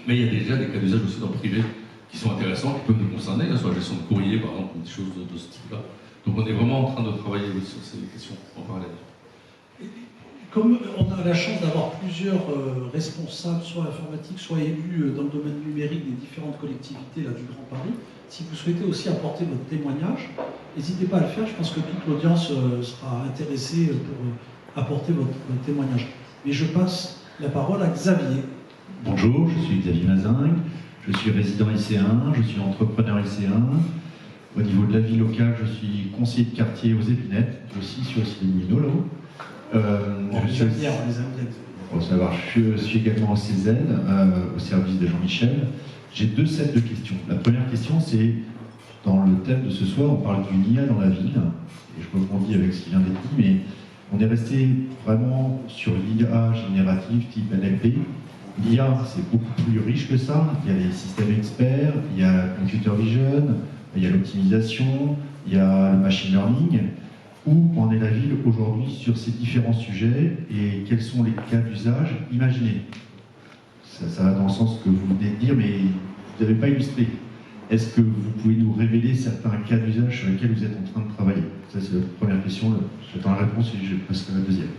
Mais il y a déjà des cas d'usage aussi dans le privé qui sont intéressants, qui peuvent nous concerner, sur la gestion de courrier, par exemple, des choses de ce type-là. Donc on est vraiment en train de travailler sur ces questions en parallèle. Comme on a la chance d'avoir plusieurs responsables, soit informatiques, soit élus dans le domaine numérique des différentes collectivités là, du Grand Paris, si vous souhaitez aussi apporter votre témoignage, n'hésitez pas à le faire. Je pense que toute l'audience sera intéressée pour apporter votre témoignage. Mais je passe la parole à Xavier. Bonjour, je suis Xavier Mazingue, je suis résident lycéen, je suis entrepreneur lycéen. Au niveau de la vie locale, je suis conseiller de quartier aux Épinettes, aussi sur Mino là-haut. Je suis également au Cézanne, au service de Jean-Michel. J'ai 2 sets de questions. La première question, c'est, dans le thème de ce soir, on parle d'une IA dans la ville, et je rebondis avec ce qui vient d'être dit, mais on est resté vraiment sur l'IA générative type NLP. L'IA, c'est beaucoup plus riche que ça. Il y a les systèmes experts, il y a le computer vision, il y a l'optimisation, il y a le machine learning. Où en est la ville aujourd'hui sur ces différents sujets et quels sont les cas d'usage imaginés? Ça va dans le sens que vous venez de dire, mais vous n'avez pas illustré. Est-ce que vous pouvez nous révéler certains cas d'usage sur lesquels vous êtes en train de travailler? Ça, c'est la première question. J'attends la réponse et je passerai à la deuxième.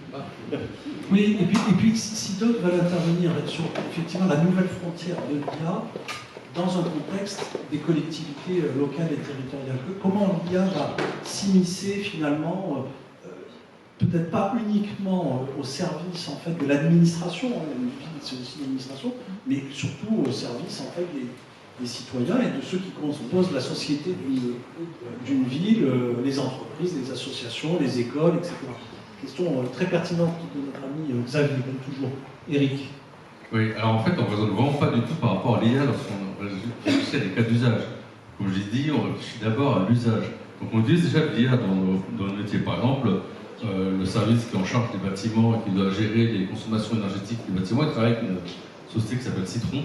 Oui, et puis si Doc va intervenir sur effectivement la nouvelle frontière de l'IA dans un contexte des collectivités locales et territoriales. Comment l'IA va s'immiscer finalement, peut-être pas uniquement au service en fait de l'administration, une ville c'est aussi l'administration, mais surtout au service en fait des citoyens et de ceux qui composent la société d'une ville, les entreprises, les associations, les écoles, etc. Question très pertinente de notre ami Xavier, comme toujours. Eric. Oui, alors en fait, on ne raisonne vraiment pas du tout par rapport à l'IA lorsqu'on réfléchit à des cas d'usage. Comme je l'ai dit, on réfléchit d'abord à l'usage. Donc on utilise déjà l'IA dans le métier. Par exemple, le service qui est en charge des bâtiments et qui doit gérer les consommations énergétiques des bâtiments, il travaille avec une société qui s'appelle Citron,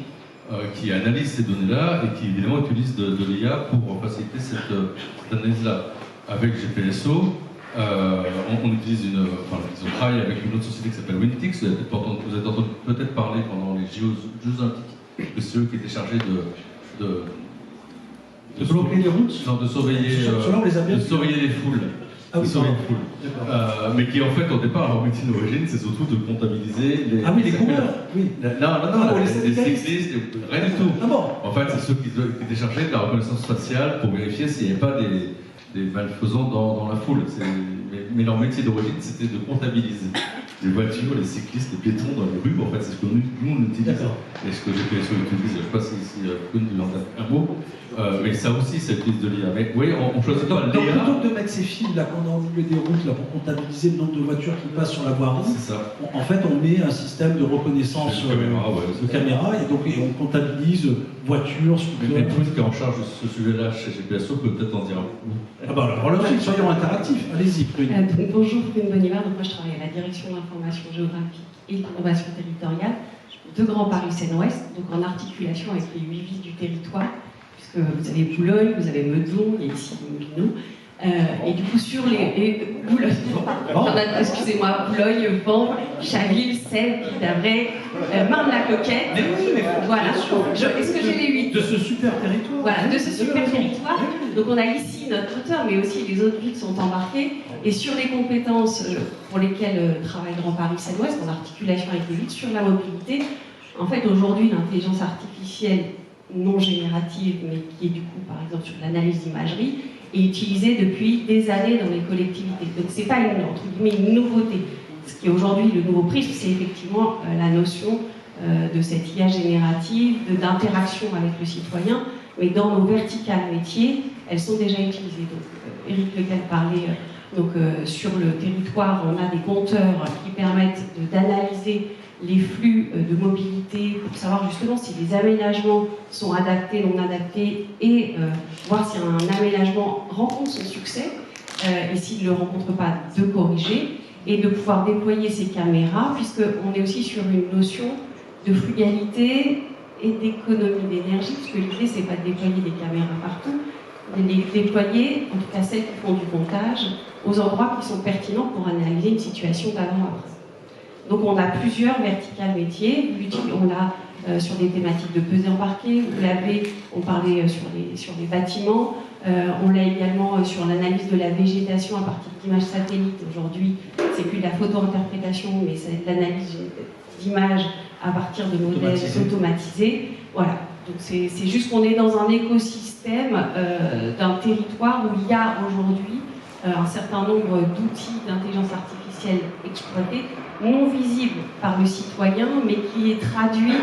qui analyse ces données-là et qui évidemment utilise de l'IA pour faciliter cette analyse-là. Avec GPSO, on utilise ils travaillent avec une autre société qui s'appelle Wintix. Vous avez entendu peut-être parler pendant les Jeux Olympiques, que c'est eux qui étaient chargés de bloquer les routes, de surveiller les foules. Ah oui, mais qui en fait au départ leur métier d'origine c'est surtout de comptabiliser les... Ah oui, les coureurs, oui. Non, les cyclistes, rien du tout. Ah bon. En fait c'est ceux qui étaient chargés de la reconnaissance faciale pour vérifier s'il n'y avait pas des malfaisants dans la foule. Mais leur métier d'origine c'était de comptabiliser les voitures, les cyclistes, les piétons dans les rues. En fait c'est ce que nous on utilise. Et ce que GPSO utilise, je ne sais pas si vous pouvez nous en dire un mot. Mais ça aussi, c'est le de l'IA. Mais oui, on ne choisit pas Donc, l'IA. plutôt que de mettre ces fils là qu'on a au milieu des routes là, pour comptabiliser le nombre de voitures qui passent sur la voirie, en fait on met un système de reconnaissance de caméra et donc on comptabilise voitures, Mais Bruce qui est en charge de ce sujet-là chez GPSO peut peut-être en dire un peu. Ah bah alors là, soyons interactifs. Allez-y, Prune. Bonjour, Prune Bonivard. Donc moi je travaille à la direction de l'information géographique et de l'innovation territoriale de Grand Paris Seine-Ouest, donc en articulation avec les 8 villes du territoire, puisque vous avez Boulogne, vous avez Meudon, il y a ici Moulineau. Et du coup, sur les. Boulogne, excusez-moi, Boulogne, Vanves, Chaville, Sèvres, Ville-d'Avray, Marne-la-Coquette. Voilà. Est-ce que j'ai les 8 de ce super territoire? Voilà, de ce super territoire. Donc on a ici notre auteur, mais aussi les autres villes sont embarquées. Et sur les compétences pour lesquelles travaille Grand Paris Seine-Ouest, en articulation avec les villes, sur la mobilité, en fait aujourd'hui l'intelligence artificielle non générative, mais qui est du coup par exemple sur l'analyse d'imagerie, est utilisée depuis des années dans les collectivités. Donc c'est pas entre guillemets une nouveauté. Ce qui est aujourd'hui le nouveau prisme, c'est effectivement la notion de cette IA générative, d'interaction avec le citoyen, mais dans nos verticales métiers, elles sont déjà utilisées. Donc Éric Legal parlait sur le territoire, on a des compteurs qui permettent d'analyser les flux de mobilité pour savoir justement si les aménagements sont adaptés, non adaptés, et voir si un aménagement rencontre son succès, et s'il ne le rencontre pas, de corriger, et de pouvoir déployer ces caméras, puisqu'on est aussi sur une notion de frugalité et d'économie d'énergie, puisque l'idée, c'est pas de déployer des caméras partout, mais de les déployer, en tout cas celles qui font du montage, aux endroits qui sont pertinents pour analyser une situation d'avant-après. Donc on a plusieurs verticales métiers, on l'a sur des thématiques de pesée embarquée, vous l'avez, on parlait sur les bâtiments, on l'a également sur l'analyse de la végétation à partir d'images satellites. Aujourd'hui, c'est plus de la photo-interprétation, mais c'est de l'analyse d'images à partir de modèles automatisés. Voilà, donc c'est juste qu'on est dans un écosystème d'un territoire où il y a aujourd'hui un certain nombre d'outils d'intelligence artificielle exploités, non visibles par le citoyen, mais qui est traduit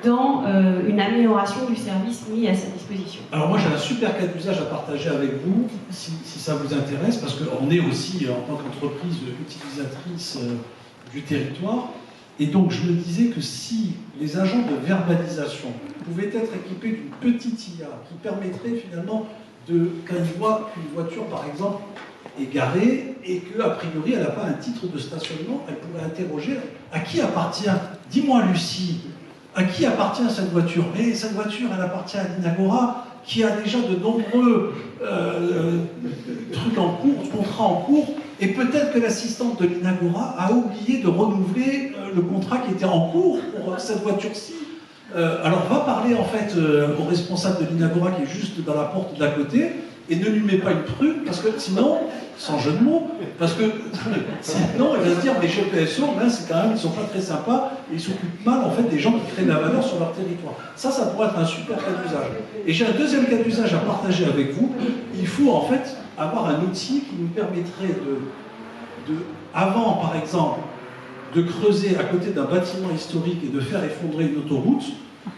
dans une amélioration du service mis à sa disposition. Alors moi j'ai un super cas d'usage à partager avec vous, si ça vous intéresse, parce qu'on est aussi en tant qu'entreprise utilisatrice du territoire, et donc je me disais que si les agents de verbalisation pouvaient être équipés d'une petite IA qui permettrait finalement quand ils voient qu'une voiture par exemple est garée et qu'a priori elle n'a pas un titre de stationnement, elle pourrait interroger à qui appartient, dis-moi Lucie, à qui appartient cette voiture? Mais cette voiture, elle appartient à l'Inagora, qui a déjà de nombreux trucs en cours, contrats en cours, et peut-être que l'assistante de l'Inagora a oublié de renouveler le contrat qui était en cours pour cette voiture-ci. Alors va parler en fait au responsable de l'Inagora qui est juste dans la porte d'à côté, et ne lui mets pas une prune, parce que sinon, sans jeu de mots, parce que sinon il va se dire mais GPSO, ben, c'est quand même, ils sont pas très sympas, et ils s'occupent mal en fait des gens qui créent de la valeur sur leur territoire. Ça pourrait être un super cas d'usage. Et j'ai un deuxième cas d'usage à partager avec vous. Il faut en fait avoir un outil qui nous permettrait avant par exemple, de creuser à côté d'un bâtiment historique et de faire effondrer une autoroute,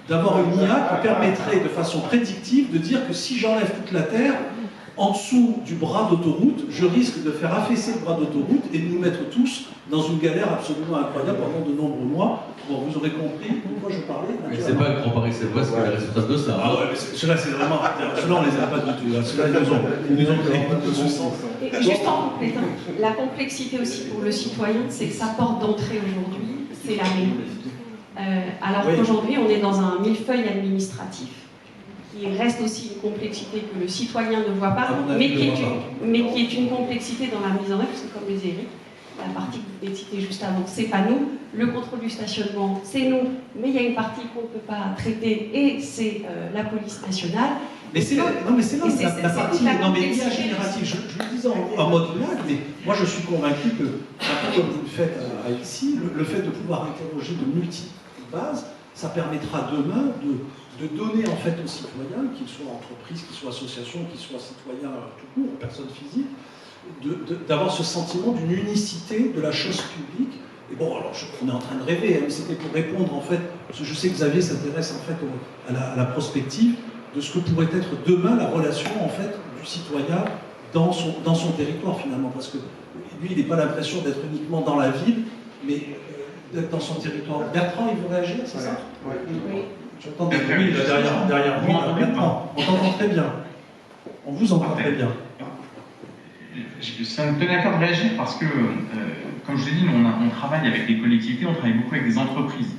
d'avoir une IA qui permettrait de façon prédictive de dire que si j'enlève toute la terre, en dessous du bras d'autoroute, je risque de faire affaisser le bras d'autoroute et de nous mettre tous dans une galère absolument incroyable pendant de nombreux mois. Bon, vous aurez compris pourquoi je parlais. Mais c'est pas le Grand Paris Seine-Ouest qui est responsable de ça. Ah ouais, mais ceux-là, c'est vraiment. Ceux-là, on les aime pas du tout. Ceux-là, ils nous ont créé de soucis. Et juste en complétant, la complexité aussi pour le citoyen, c'est que sa porte d'entrée aujourd'hui, c'est la mairie. Alors qu'aujourd'hui, on est dans un millefeuille administratif. Il reste aussi une complexité que le citoyen ne voit pas, mais qui est une complexité dans la mise en œuvre, parce que comme le disait Eric, la partie que vous avez citée juste avant, c'est pas nous, le contrôle du stationnement, c'est nous, mais il y a une partie qu'on ne peut pas traiter, et c'est la police nationale. Mais c'est là la partie, non mais l'IA générative, je le disais en mode blague, mais moi je suis convaincu que, un peu comme vous le faites ici, le fait de pouvoir interroger de multiples bases, ça permettra demain de donner en fait aux citoyens, qu'ils soient entreprises, qu'ils soient associations, qu'ils soient citoyens tout court, personnes physiques, d'avoir ce sentiment d'une unicité de la chose publique. Et bon, alors on est en train de rêver, hein, mais c'était pour répondre en fait, parce que je sais que Xavier s'intéresse en fait à la prospective, de ce que pourrait être demain la relation en fait du citoyen dans son territoire finalement, parce que lui il n'est pas l'impression d'être uniquement dans la ville, mais d'être dans son territoire. Bertrand, il veut réagir, c'est ça? Oui. J'entends des bruits derrière lui. Bertrand, on t'entend très bien. On vous entend très bien. Ça me tenait à cœur de réagir parce que, comme je l'ai dit, on travaille avec les collectivités, on travaille beaucoup avec des entreprises.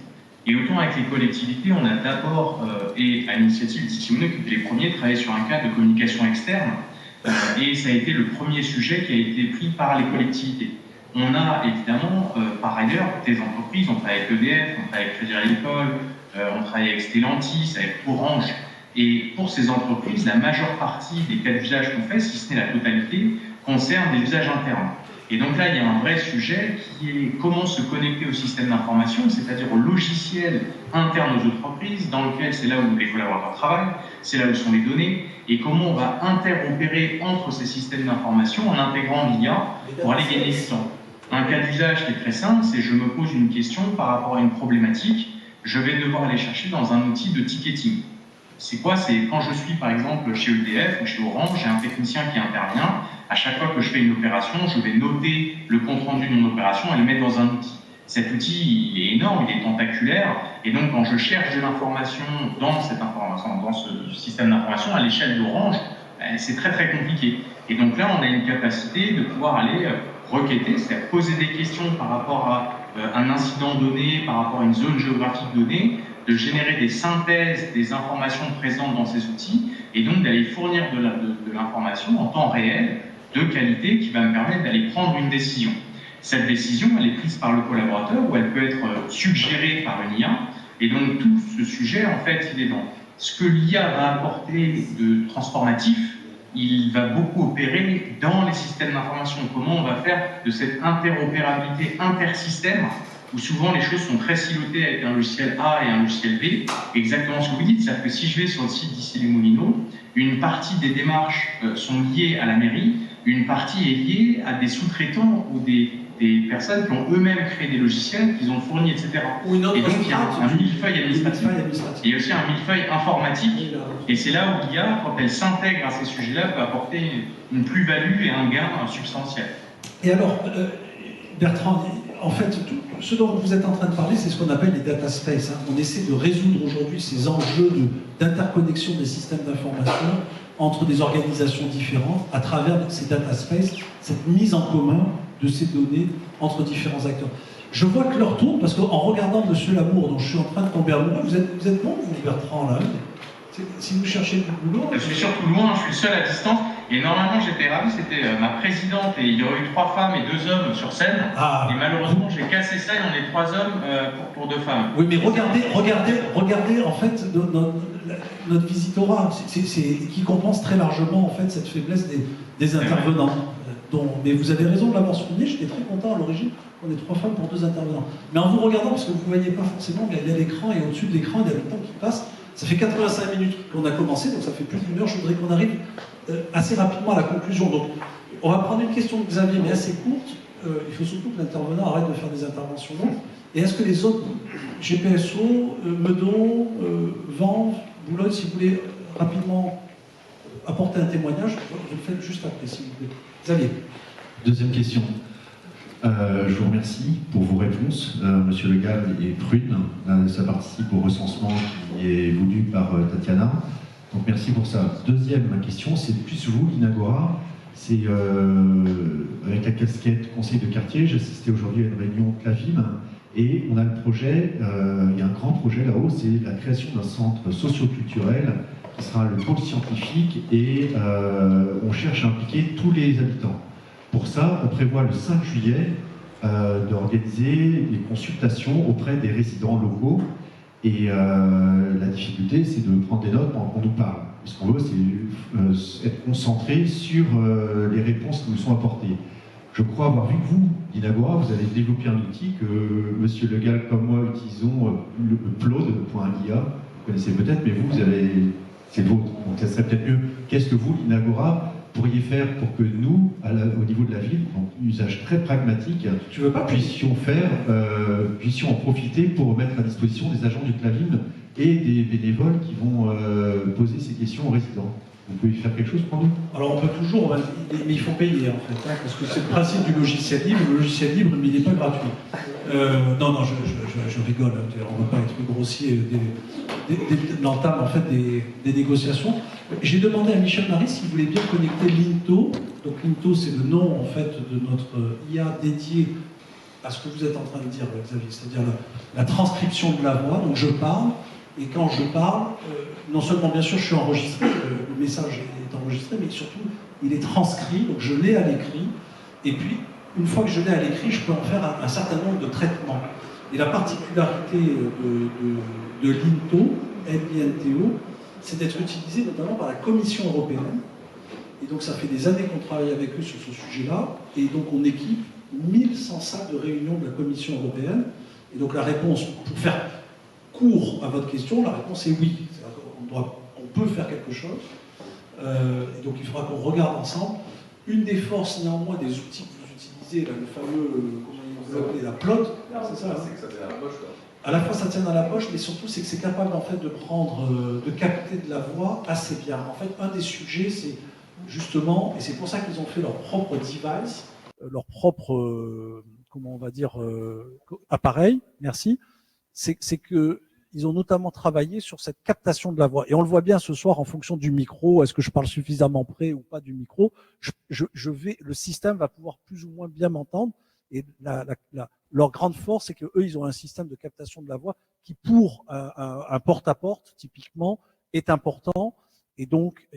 Et autant avec les collectivités, on a d'abord, et à l'initiative de Titi-Mouneux, qui était les premiers, travaillé sur un cadre de communication externe, et ça a été le premier sujet qui a été pris par les collectivités. On a évidemment, par ailleurs, des entreprises, on travaille avec EDF, on travaille avec Crédit Agricole, on travaille avec Stellantis, avec Orange. Et pour ces entreprises, la majeure partie des cas d'usage qu'on fait, si ce n'est la totalité, concerne des usages internes. Et donc là, il y a un vrai sujet qui est comment se connecter au système d'information, c'est-à-dire au logiciel interne aux entreprises, dans lequel c'est là où les collaborateurs travaillent, c'est là où sont les données, et comment on va interopérer entre ces systèmes d'information en intégrant l'IA pour aller gagner du temps. Un cas d'usage qui est très simple, c'est je me pose une question par rapport à une problématique, je vais devoir aller chercher dans un outil de ticketing. C'est quoi? C'est quand je suis par exemple chez EDF ou chez Orange, j'ai un technicien qui intervient. À chaque fois que je fais une opération, je vais noter le compte-rendu de mon opération et le mettre dans un outil. Cet outil, il est énorme, il est tentaculaire, et donc quand je cherche de l'information dans cette information, dans ce système d'information, à l'échelle d'Orange, c'est très très compliqué. Et donc là, on a une capacité de pouvoir aller requêter, c'est-à-dire poser des questions par rapport à un incident donné, par rapport à une zone géographique donnée, de générer des synthèses des informations présentes dans ces outils, et donc d'aller fournir de l'information en temps réel, de qualité, qui va me permettre d'aller prendre une décision. Cette décision, elle est prise par le collaborateur ou elle peut être suggérée par une IA. Et donc tout ce sujet, en fait, il est dans ce que l'IA va apporter de transformatif. Il va beaucoup opérer dans les systèmes d'information. Comment on va faire de cette interopérabilité intersystème, où souvent les choses sont très silotées avec un logiciel A et un logiciel B. Exactement ce que vous dites, c'est-à-dire que si je vais sur le site d'Issy-les-Moulineaux, une partie des démarches sont liées à la mairie, une partie est liée à des sous-traitants ou des personnes qui ont eux-mêmes créé des logiciels, qu'ils ont fournis, etc. Et donc il y a un millefeuille administratif. Et il y a aussi un millefeuille informatique. Et c'est là où l'IA, quand elle s'intègre à ces sujets-là, peut apporter une plus-value et un gain substantiel. Et alors, Bertrand, en fait, ce dont vous êtes en train de parler, c'est ce qu'on appelle les data space. On essaie de résoudre aujourd'hui ces enjeux d'interconnexion des systèmes d'information entre des organisations différentes à travers ces data space, cette mise en commun de ces données entre différents acteurs. Je vois que l'heure tourne, parce qu'en regardant Monsieur Lamour, dont je suis en train de tomber amoureux, vous êtes bon, vous, Bertrand, là? Si vous cherchez du boulot... Je suis surtout loin, je suis seul à distance, et normalement j'étais ravi, c'était ma présidente, et il y aurait eu 3 femmes et 2 hommes sur scène, et malheureusement j'ai cassé ça, et on est 3 hommes pour 2 femmes. Oui, mais regardez en fait notre visitorat, qui compense très largement en fait cette faiblesse des intervenants. Mais vous avez raison de l'avoir souligné, j'étais très content à l'origine, on est 3 femmes pour 2 intervenants. Mais en vous regardant, parce que vous ne voyez pas forcément, il y a l'écran, et au-dessus de l'écran, il y a le temps qui passe. Ça fait 85 minutes qu'on a commencé, donc ça fait plus d'1 heure. Je voudrais qu'on arrive assez rapidement à la conclusion. Donc, on va prendre une question de Xavier, mais assez courte. Il faut surtout que l'intervenant arrête de faire des interventions longues. Et est-ce que les autres, GPSO, Meudon, Vanves, Boulogne, si vous voulez rapidement apporter un témoignage, vous le faites juste après, s'il vous plaît. Xavier. Deuxième question. Je vous remercie pour vos réponses, Monsieur Le Gall et Prune. Ça participe au recensement qui est voulu par Tatiana. Donc merci pour ça. Deuxième question, c'est plus vous, l'Inagora. C'est avec la casquette conseil de quartier. J'ai assisté aujourd'hui à une réunion de Clavim et on a le projet, il y a un grand projet là-haut, c'est la création d'un centre socio-culturel qui sera le pôle scientifique et on cherche à impliquer tous les habitants. Pour ça, on prévoit le 5 juillet d'organiser des consultations auprès des résidents locaux. Et la difficulté, c'est de prendre des notes pendant qu'on nous parle. Ce qu'on veut, c'est être concentré sur les réponses qui nous sont apportées. Je crois avoir vu que vous, l'Inagora, vous avez développé un outil que Monsieur Le Gall comme moi utilisons, le Upload.ia. Vous connaissez peut-être, mais vous avez... c'est le vôtre. Donc ça serait peut-être mieux. Qu'est-ce que vous, l'Inagora, pourriez faire pour que nous, au niveau de la ville, donc usage très pragmatique, puissions en profiter pour mettre à disposition des agents du Clavim et des bénévoles qui vont poser ces questions aux résidents. Vous pouvez faire quelque chose pour nous? Alors on peut toujours, mais il faut payer en fait, hein, parce que c'est le principe du logiciel libre. Le logiciel libre, mais il n'est pas gratuit. Non, je rigole. On ne va pas être grossier. L'entame en fait des négociations. J'ai demandé à Michel Marie s'il voulait bien connecter Linto. Donc Linto, c'est le nom en fait de notre IA dédié à ce que vous êtes en train de dire, Xavier, c'est-à-dire la transcription de la voix. Donc je parle. Et quand je parle, non seulement bien sûr je suis enregistré, le message est enregistré, mais surtout il est transcrit, donc je l'ai à l'écrit, et puis une fois que je l'ai à l'écrit, je peux en faire un certain nombre de traitements. Et la particularité de Linto, L-I-N-T-O, c'est d'être utilisé notamment par la Commission européenne, et donc ça fait des années qu'on travaille avec eux sur ce sujet-là, et donc on équipe 1100 salles de réunion de la Commission européenne, et donc la réponse, pour faire court à votre question, la réponse est oui. On peut faire quelque chose. Et donc il faudra qu'on regarde ensemble. Une des forces néanmoins des outils que vous utilisez, là, le fameux, comment vous appelez, la plot, c'est ça, c'est que ça tient à la poche, là. À la fois ça tient dans la poche, mais surtout c'est que c'est capable en fait de prendre, de capter de la voix assez bien. En fait, un des sujets, c'est justement, et c'est pour ça qu'ils ont fait leur propre device, leur propre, comment on va dire, appareil, merci, c'est que ils ont notamment travaillé sur cette captation de la voix. Et on le voit bien ce soir en fonction du micro, est-ce que je parle suffisamment près ou pas du micro, le système va pouvoir plus ou moins bien m'entendre. Et leur grande force, c'est qu'eux, ils ont un système de captation de la voix qui, pour un porte-à-porte, typiquement, est important. Et donc,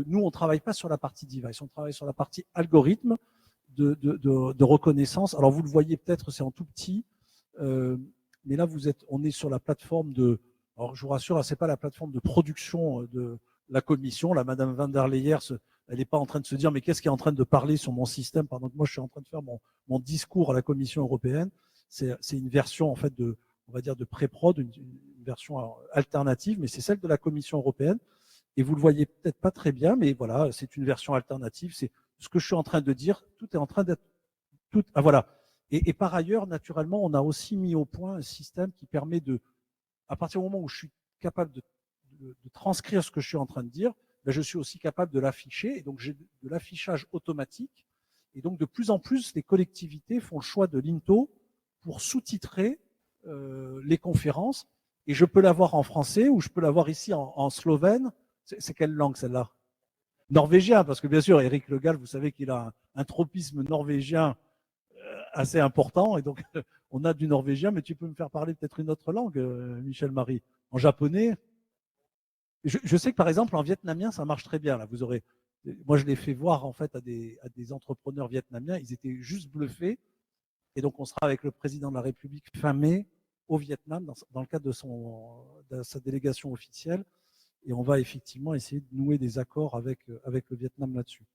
nous, on travaille pas sur la partie device, on travaille sur la partie algorithme de reconnaissance. Alors, vous le voyez peut-être, c'est en tout petit, mais là, on est sur la plateforme alors je vous rassure, c'est pas la plateforme de production de la commission. La Madame van der Leyen, elle n'est pas en train de se dire, mais qu'est-ce qui est en train de parler sur mon système pendant que moi je suis en train de faire mon discours à la Commission européenne. C'est une version en fait on va dire de pré-prod, une version alternative, mais c'est celle de la Commission européenne. Et vous le voyez peut-être pas très bien, mais voilà, c'est une version alternative. C'est ce que je suis en train de dire. Tout est en train d'être voilà. Et par ailleurs, naturellement, on a aussi mis au point un système qui permet à partir du moment où je suis capable de transcrire ce que je suis en train de dire, ben je suis aussi capable de l'afficher. Et donc, j'ai de l'affichage automatique. Et donc, de plus en plus, les collectivités font le choix de Linto pour sous-titrer les conférences. Et je peux l'avoir en français ou je peux l'avoir ici en slovène. C'est quelle langue, celle-là? Norvégien, parce que bien sûr, Éric Le Gall, vous savez qu'il a un tropisme norvégien assez important, et donc on a du norvégien, mais tu peux me faire parler peut-être une autre langue, Michel Marie, en japonais. Je sais que par exemple en vietnamien ça marche très bien. Là, moi je l'ai fait voir en fait à des entrepreneurs vietnamiens, ils étaient juste bluffés, et donc on sera avec le président de la République fin mai au Vietnam dans le cadre de sa délégation officielle, et on va effectivement essayer de nouer des accords avec le Vietnam là-dessus.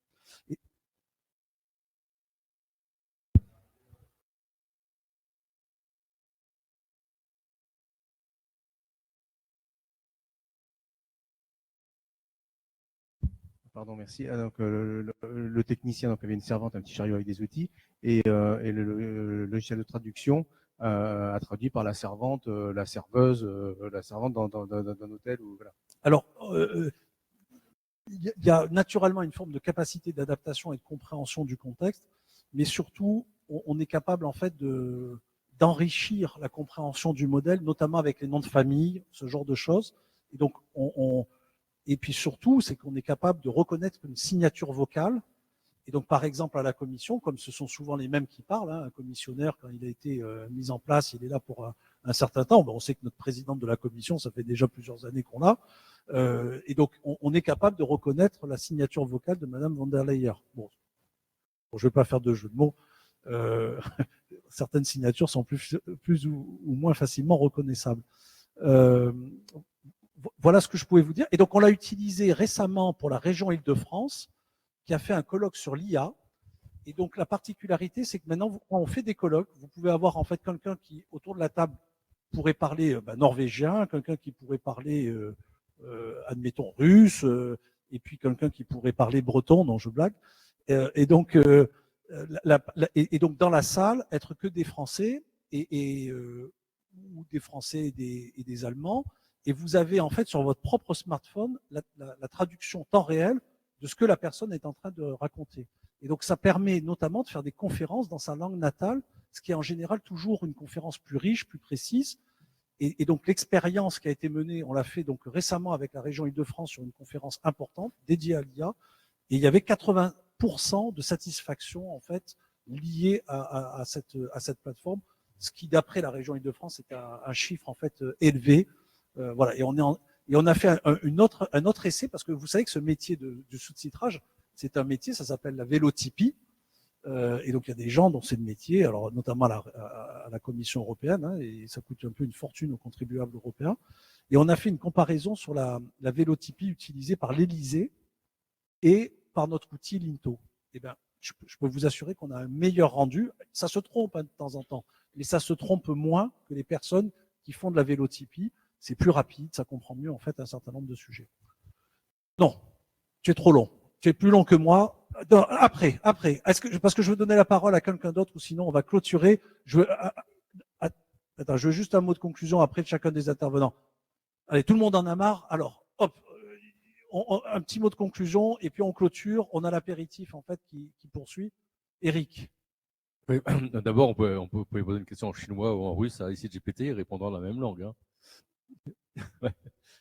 Pardon, merci. Donc, le technicien donc, avait une servante, un petit chariot avec des outils, et le logiciel de traduction a traduit par la servante, la serveuse, la servante dans un hôtel. Voilà. Alors, il y a naturellement une forme de capacité d'adaptation et de compréhension du contexte, mais surtout, on est capable en fait d'enrichir la compréhension du modèle, notamment avec les noms de famille, ce genre de choses. Et donc, et puis surtout, c'est qu'on est capable de reconnaître une signature vocale. Et donc, par exemple, à la commission, comme ce sont souvent les mêmes qui parlent, un commissionnaire, quand il a été mis en place, il est là pour un certain temps. On sait que notre présidente de la commission, ça fait déjà plusieurs années qu'on l'a. Et donc, on est capable de reconnaître la signature vocale de Madame van der Leyen. Bon, je ne vais pas faire de jeu de mots. Certaines signatures sont plus ou moins facilement reconnaissables. Voilà ce que je pouvais vous dire. Et donc, on l'a utilisé récemment pour la région Île-de-France, qui a fait un colloque sur l'IA. Et donc, la particularité, c'est que maintenant, quand on fait des colloques, vous pouvez avoir en fait quelqu'un qui, autour de la table, pourrait parler norvégien, quelqu'un qui pourrait parler, admettons, russe, et puis quelqu'un qui pourrait parler breton, non, je blague. Et donc, dans la salle, être que des Français, ou des Français et des Allemands, et vous avez en fait sur votre propre smartphone la traduction temps réel de ce que la personne est en train de raconter. Et donc ça permet notamment de faire des conférences dans sa langue natale, ce qui est en général toujours une conférence plus riche, plus précise. Et donc l'expérience qui a été menée, on l'a fait donc récemment avec la région Île-de-France sur une conférence importante dédiée à l'IA, et il y avait 80% de satisfaction en fait liée à cette plateforme, ce qui d'après la région Île-de-France est un chiffre en fait élevé. Voilà, et on a fait un autre essai parce que vous savez que ce métier du sous-titrage, c'est un métier, ça s'appelle la vélotypie. Et donc il y a des gens dont c'est le métier, alors notamment à la Commission européenne, hein, et ça coûte un peu une fortune aux contribuables européens. Et on a fait une comparaison sur la vélotypie utilisée par l'Élysée et par notre outil Linto. Eh bien, je peux vous assurer qu'on a un meilleur rendu. Ça se trompe hein, de temps en temps, mais ça se trompe moins que les personnes qui font de la vélotypie. C'est plus rapide, ça comprend mieux en fait un certain nombre de sujets. Non, tu es trop long. Tu es plus long que moi. Non, après. Parce que je veux donner la parole à quelqu'un d'autre ou sinon on va clôturer. Attends, je veux juste un mot de conclusion après de chacun des intervenants. Allez, tout le monde en a marre. Alors, hop, un petit mot de conclusion et puis on clôture. On a l'apéritif en fait qui poursuit. Eric. Oui, d'abord, on peut poser une question en chinois ou en russe à ICGPT répondant la même langue. Hein. Ouais.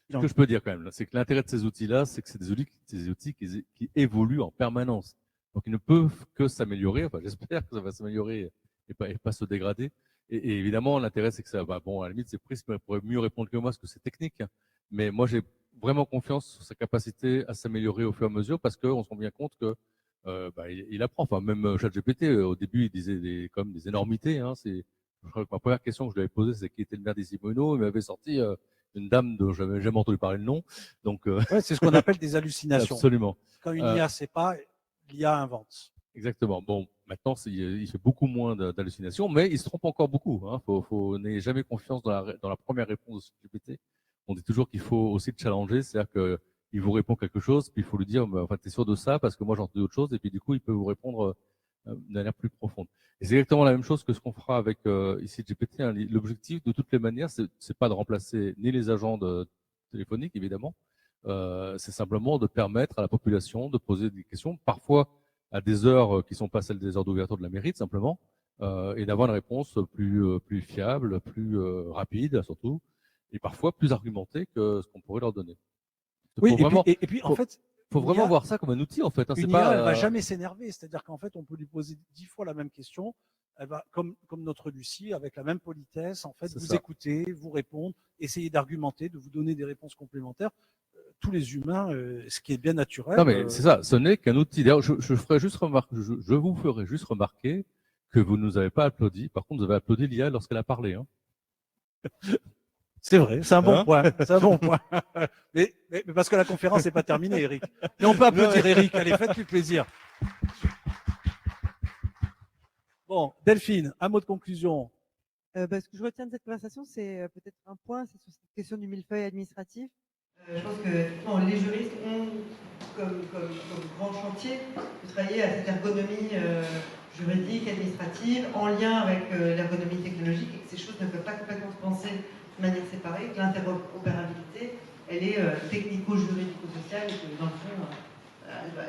Ce que je peux dire quand même, c'est que l'intérêt de ces outils-là, c'est que c'est des outils qui évoluent en permanence. Donc, ils ne peuvent que s'améliorer. Enfin, j'espère que ça va s'améliorer et pas se dégrader. Et évidemment, l'intérêt, c'est que ça va, bon, à la limite, c'est Prism pourrait mieux répondre que moi, parce que c'est technique. Hein. Mais moi, j'ai vraiment confiance sur sa capacité à s'améliorer au fur et à mesure, parce qu'on se rend bien compte que il apprend. Enfin, même ChatGPT, au début, il disait comme des énormités. Hein. Je crois que ma première question que je lui avais posée, c'est qui était le maire des Immunos. Il m'avait sorti une dame dont je n'avais jamais entendu parler le nom. Donc, ouais, c'est ce qu'on appelle des hallucinations. Absolument. Quand une IA ne sait pas, l'IA invente. Exactement. Bon, maintenant, il fait beaucoup moins d'hallucinations, mais il se trompe encore beaucoup. Hein. N'ayez jamais confiance dans la première réponse de GPT. On dit toujours qu'il faut aussi le challenger, c'est-à-dire qu'il vous répond quelque chose, puis il faut lui dire, enfin, t'es sûr de ça, parce que moi j'ai entendu autre chose, et puis du coup, il peut vous répondre de manière plus profonde. Et c'est exactement la même chose que ce qu'on fera avec ici GPT. Hein. L'objectif, de toutes les manières, c'est pas de remplacer ni les agents téléphoniques, évidemment. C'est simplement de permettre à la population de poser des questions, parfois à des heures qui sont pas celles des heures d'ouverture de la mairie, simplement, et d'avoir une réponse plus fiable, plus rapide, surtout, et parfois plus argumentée que ce qu'on pourrait leur donner. Oui, et puis en fait, faut vraiment voir ça comme un outil, en fait. Hein. Une IA, elle va jamais s'énerver. C'est-à-dire qu'en fait, on peut lui poser 10 fois la même question. Elle va, comme notre Lucie, avec la même politesse, en fait, vous écouter, vous répondre, essayer d'argumenter, de vous donner des réponses complémentaires. Tous les humains, ce qui est bien naturel. Non, mais c'est ça. Ce n'est qu'un outil. D'ailleurs, je vous ferai juste remarquer que vous ne nous avez pas applaudi. Par contre, vous avez applaudi l'IA lorsqu'elle a parlé. Hein. C'est vrai, c'est un bon point. C'est un bon point. Mais parce que la conférence n'est pas terminée, Eric. Mais on peut applaudir Eric. Allez, faites-lui plaisir. Bon, Delphine, un mot de conclusion. Ce que je retiens de cette conversation, c'est peut-être un point, c'est sur cette question du millefeuille administratif. Je pense que les juristes ont, comme grand chantier, de travailler à cette ergonomie juridique, administrative, en lien avec l'ergonomie technologique, et que ces choses ne peuvent pas complètement se penser de manière séparée, que l'interopérabilité, elle est technico-juridico-sociale, et que dans le fond,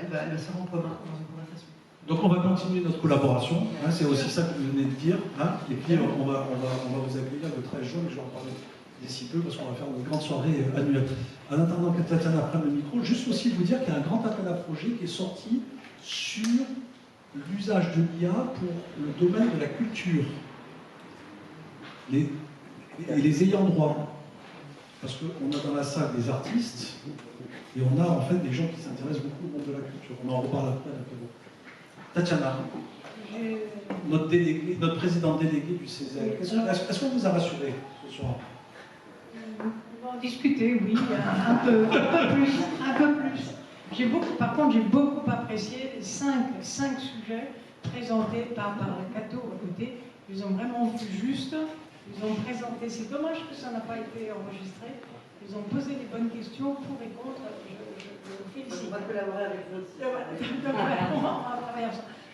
elle va se rendre en commun dans une conversation. Donc on va continuer notre collaboration, hein, c'est aussi ça que vous venez de dire, hein, et puis on va vous accueillir le 13 juin, mais je vais en parler d'ici peu parce qu'on va faire une grande soirée annuelle. En attendant que Tatiana prenne le micro, juste aussi vous dire qu'il y a un grand appel à projet qui est sorti sur l'usage de l'IA pour le domaine de la culture. Et les ayants droit. Parce qu'on a dans la salle des artistes et on a en fait des gens qui s'intéressent beaucoup au monde de la culture. On en reparle après. Tatiana, notre présidente déléguée du CESEL, est-ce qu'on vous a rassuré ce soir? On va en discuter, oui, un peu plus. Par contre, j'ai beaucoup apprécié les cinq sujets présentés par le Cato à côté. Ils ont vraiment vu juste. Ils ont présenté, c'est dommage que ça n'a pas été enregistré. Ils ont posé les bonnes questions pour et contre. Je félicite. On va collaborer avec vous aussi.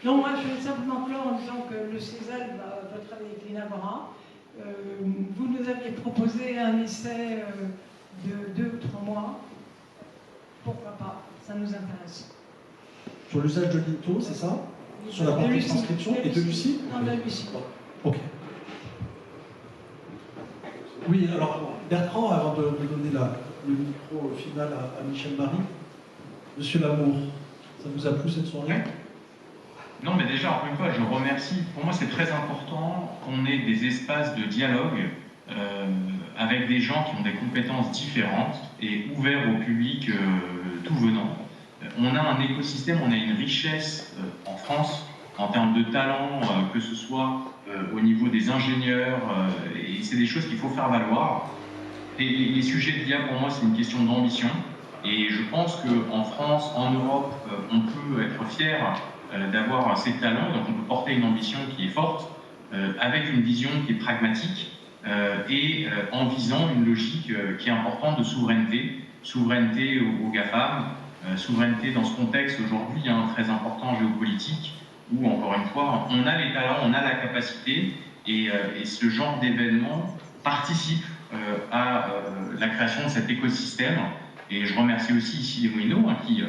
Non, moi je vais simplement clore en disant que le CESEL va travailler avec l'Inagora. Vous nous aviez proposé un essai de 2 ou 3 mois, pourquoi pas, ça nous intéresse. Sur l'usage de l'INTO, c'est ça? Sur la partie transcription et de Lucie? Non, de Lucie. Ok. Oui, alors Bertrand, avant de donner le micro final à Michel Marie, Monsieur Lamour, ça vous a plu cette soirée? Non, mais déjà, encore une fois, je remercie. Pour moi, c'est très important qu'on ait des espaces de dialogue avec des gens qui ont des compétences différentes et ouverts au public tout venant. On a un écosystème, on a une richesse en France en termes de talent, que ce soit au niveau des ingénieurs, et c'est des choses qu'il faut faire valoir. Et les sujets de l'IA, pour moi, c'est une question d'ambition. Et je pense qu'en France, en Europe, on peut être fier d'avoir ces talents, donc on peut porter une ambition qui est forte, avec une vision qui est pragmatique, et en visant une logique qui est importante de souveraineté, souveraineté aux GAFAM, souveraineté dans ce contexte aujourd'hui très important géopolitique, où encore une fois, on a les talents, on a la capacité, et ce genre d'événement participe à la création de cet écosystème. Et je remercie aussi ici les Moulineaux, qui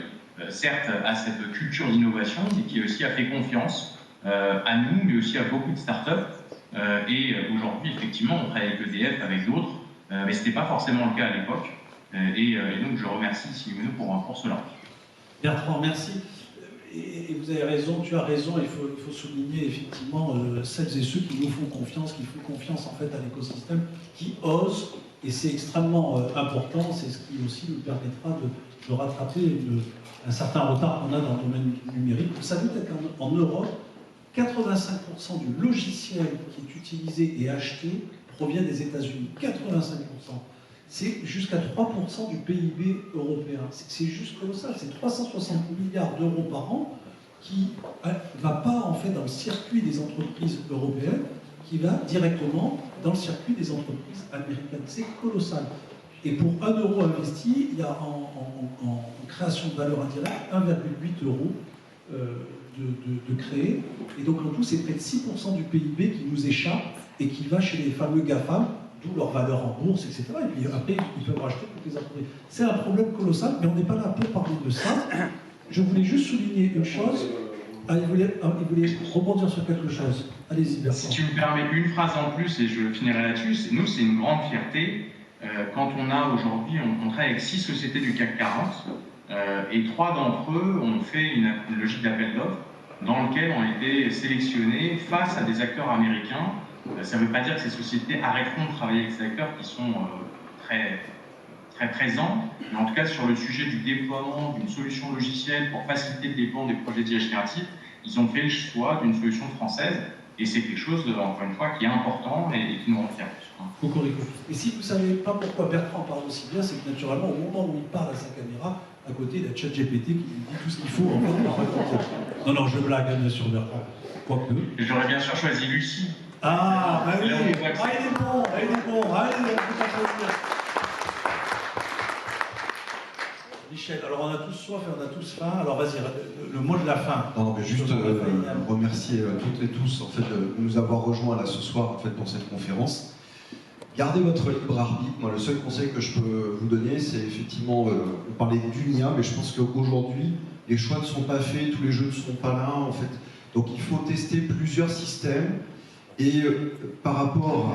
certes a cette culture d'innovation, mais qui aussi a fait confiance à nous, mais aussi à beaucoup de startups. Et aujourd'hui, effectivement, on travaille avec EDF, avec d'autres, mais ce n'était pas forcément le cas à l'époque. Et donc, je remercie ici les Moulineaux pour cela. Bertrand, merci. Et vous avez raison, tu as raison, il faut souligner effectivement celles et ceux qui nous font confiance, qui font confiance en fait à l'écosystème, qui osent, et c'est extrêmement important, c'est ce qui aussi nous permettra de rattraper un certain retard qu'on a dans le domaine numérique. Vous savez qu'en Europe, 85% du logiciel qui est utilisé et acheté provient des États-Unis. 85%. C'est jusqu'à 3% du PIB européen. C'est juste colossal. C'est 360 milliards d'euros par an qui ne va pas en fait dans le circuit des entreprises européennes, qui va directement dans le circuit des entreprises américaines. C'est colossal. Et pour 1 euro investi, il y a en création de valeur indirecte 1,8 euros de créer. Et donc en tout, c'est près de 6% du PIB qui nous échappe et qui va chez les fameux GAFAM, d'où leur valeur en bourse, etc. Et puis après, ils peuvent racheter toutes les entreprises. C'est un problème colossal, mais on n'est pas là pour parler de ça. Je voulais juste souligner une chose. Ah, il voulait rebondir sur quelque chose. Allez-y, Bertrand. Si tu me permets une phrase en plus, et je finirai là-dessus, nous, c'est une grande fierté. Quand on a aujourd'hui, on travaille avec 6 sociétés du CAC 40, et 3 d'entre eux ont fait une logique d'appel d'offres dans lequel ont été sélectionnés face à des acteurs américains. Ça ne veut pas dire que ces sociétés arrêteront de travailler avec ces acteurs qui sont très présents, mais en tout cas sur le sujet du déploiement d'une solution logicielle pour faciliter le déploiement des projets d'IA générative, ils ont fait le choix d'une solution française, et c'est quelque chose, encore une fois, qui est important et qui nous rend fiers. Cocorico. Et si vous ne savez pas pourquoi Bertrand parle aussi bien, c'est que naturellement, au moment où il parle à sa caméra, à côté, il y a ChatGPT qui lui dit tout ce qu'il faut. En fait, non, je blague, bien sûr, Bertrand. Quoique. J'aurais bien sûr choisi Lucie. Ah, bah oui. Ah, il est bon, il est bon. Allez, on peut applaudir. Michel, alors on a tous soif et on a tous faim, alors vas-y, le mot de la fin. Non, mais juste remercier toutes et tous en fait, de nous avoir rejoints là ce soir en fait, pour cette conférence. Gardez votre libre arbitre. Moi, le seul conseil que je peux vous donner, c'est effectivement, on parlait d'une IA, mais je pense qu'aujourd'hui, les choix ne sont pas faits, tous les jeux ne sont pas là, en fait. Donc il faut tester plusieurs systèmes, et par rapport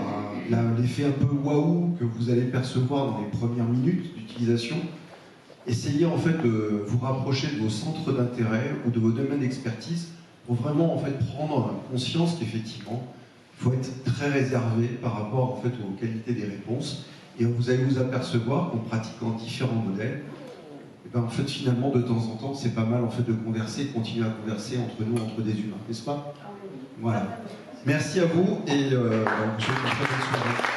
à l'effet un peu waouh que vous allez percevoir dans les premières minutes d'utilisation, essayez en fait de vous rapprocher de vos centres d'intérêt ou de vos domaines d'expertise pour vraiment en fait prendre conscience qu'effectivement, il faut être très réservé par rapport en fait aux qualités des réponses, et vous allez vous apercevoir qu'en pratiquant différents modèles, et ben en fait finalement de temps en temps c'est pas mal en fait de converser, continuer à converser entre nous, entre des humains, n'est-ce pas? Voilà. Merci à vous et je vous souhaite une très bonne soirée.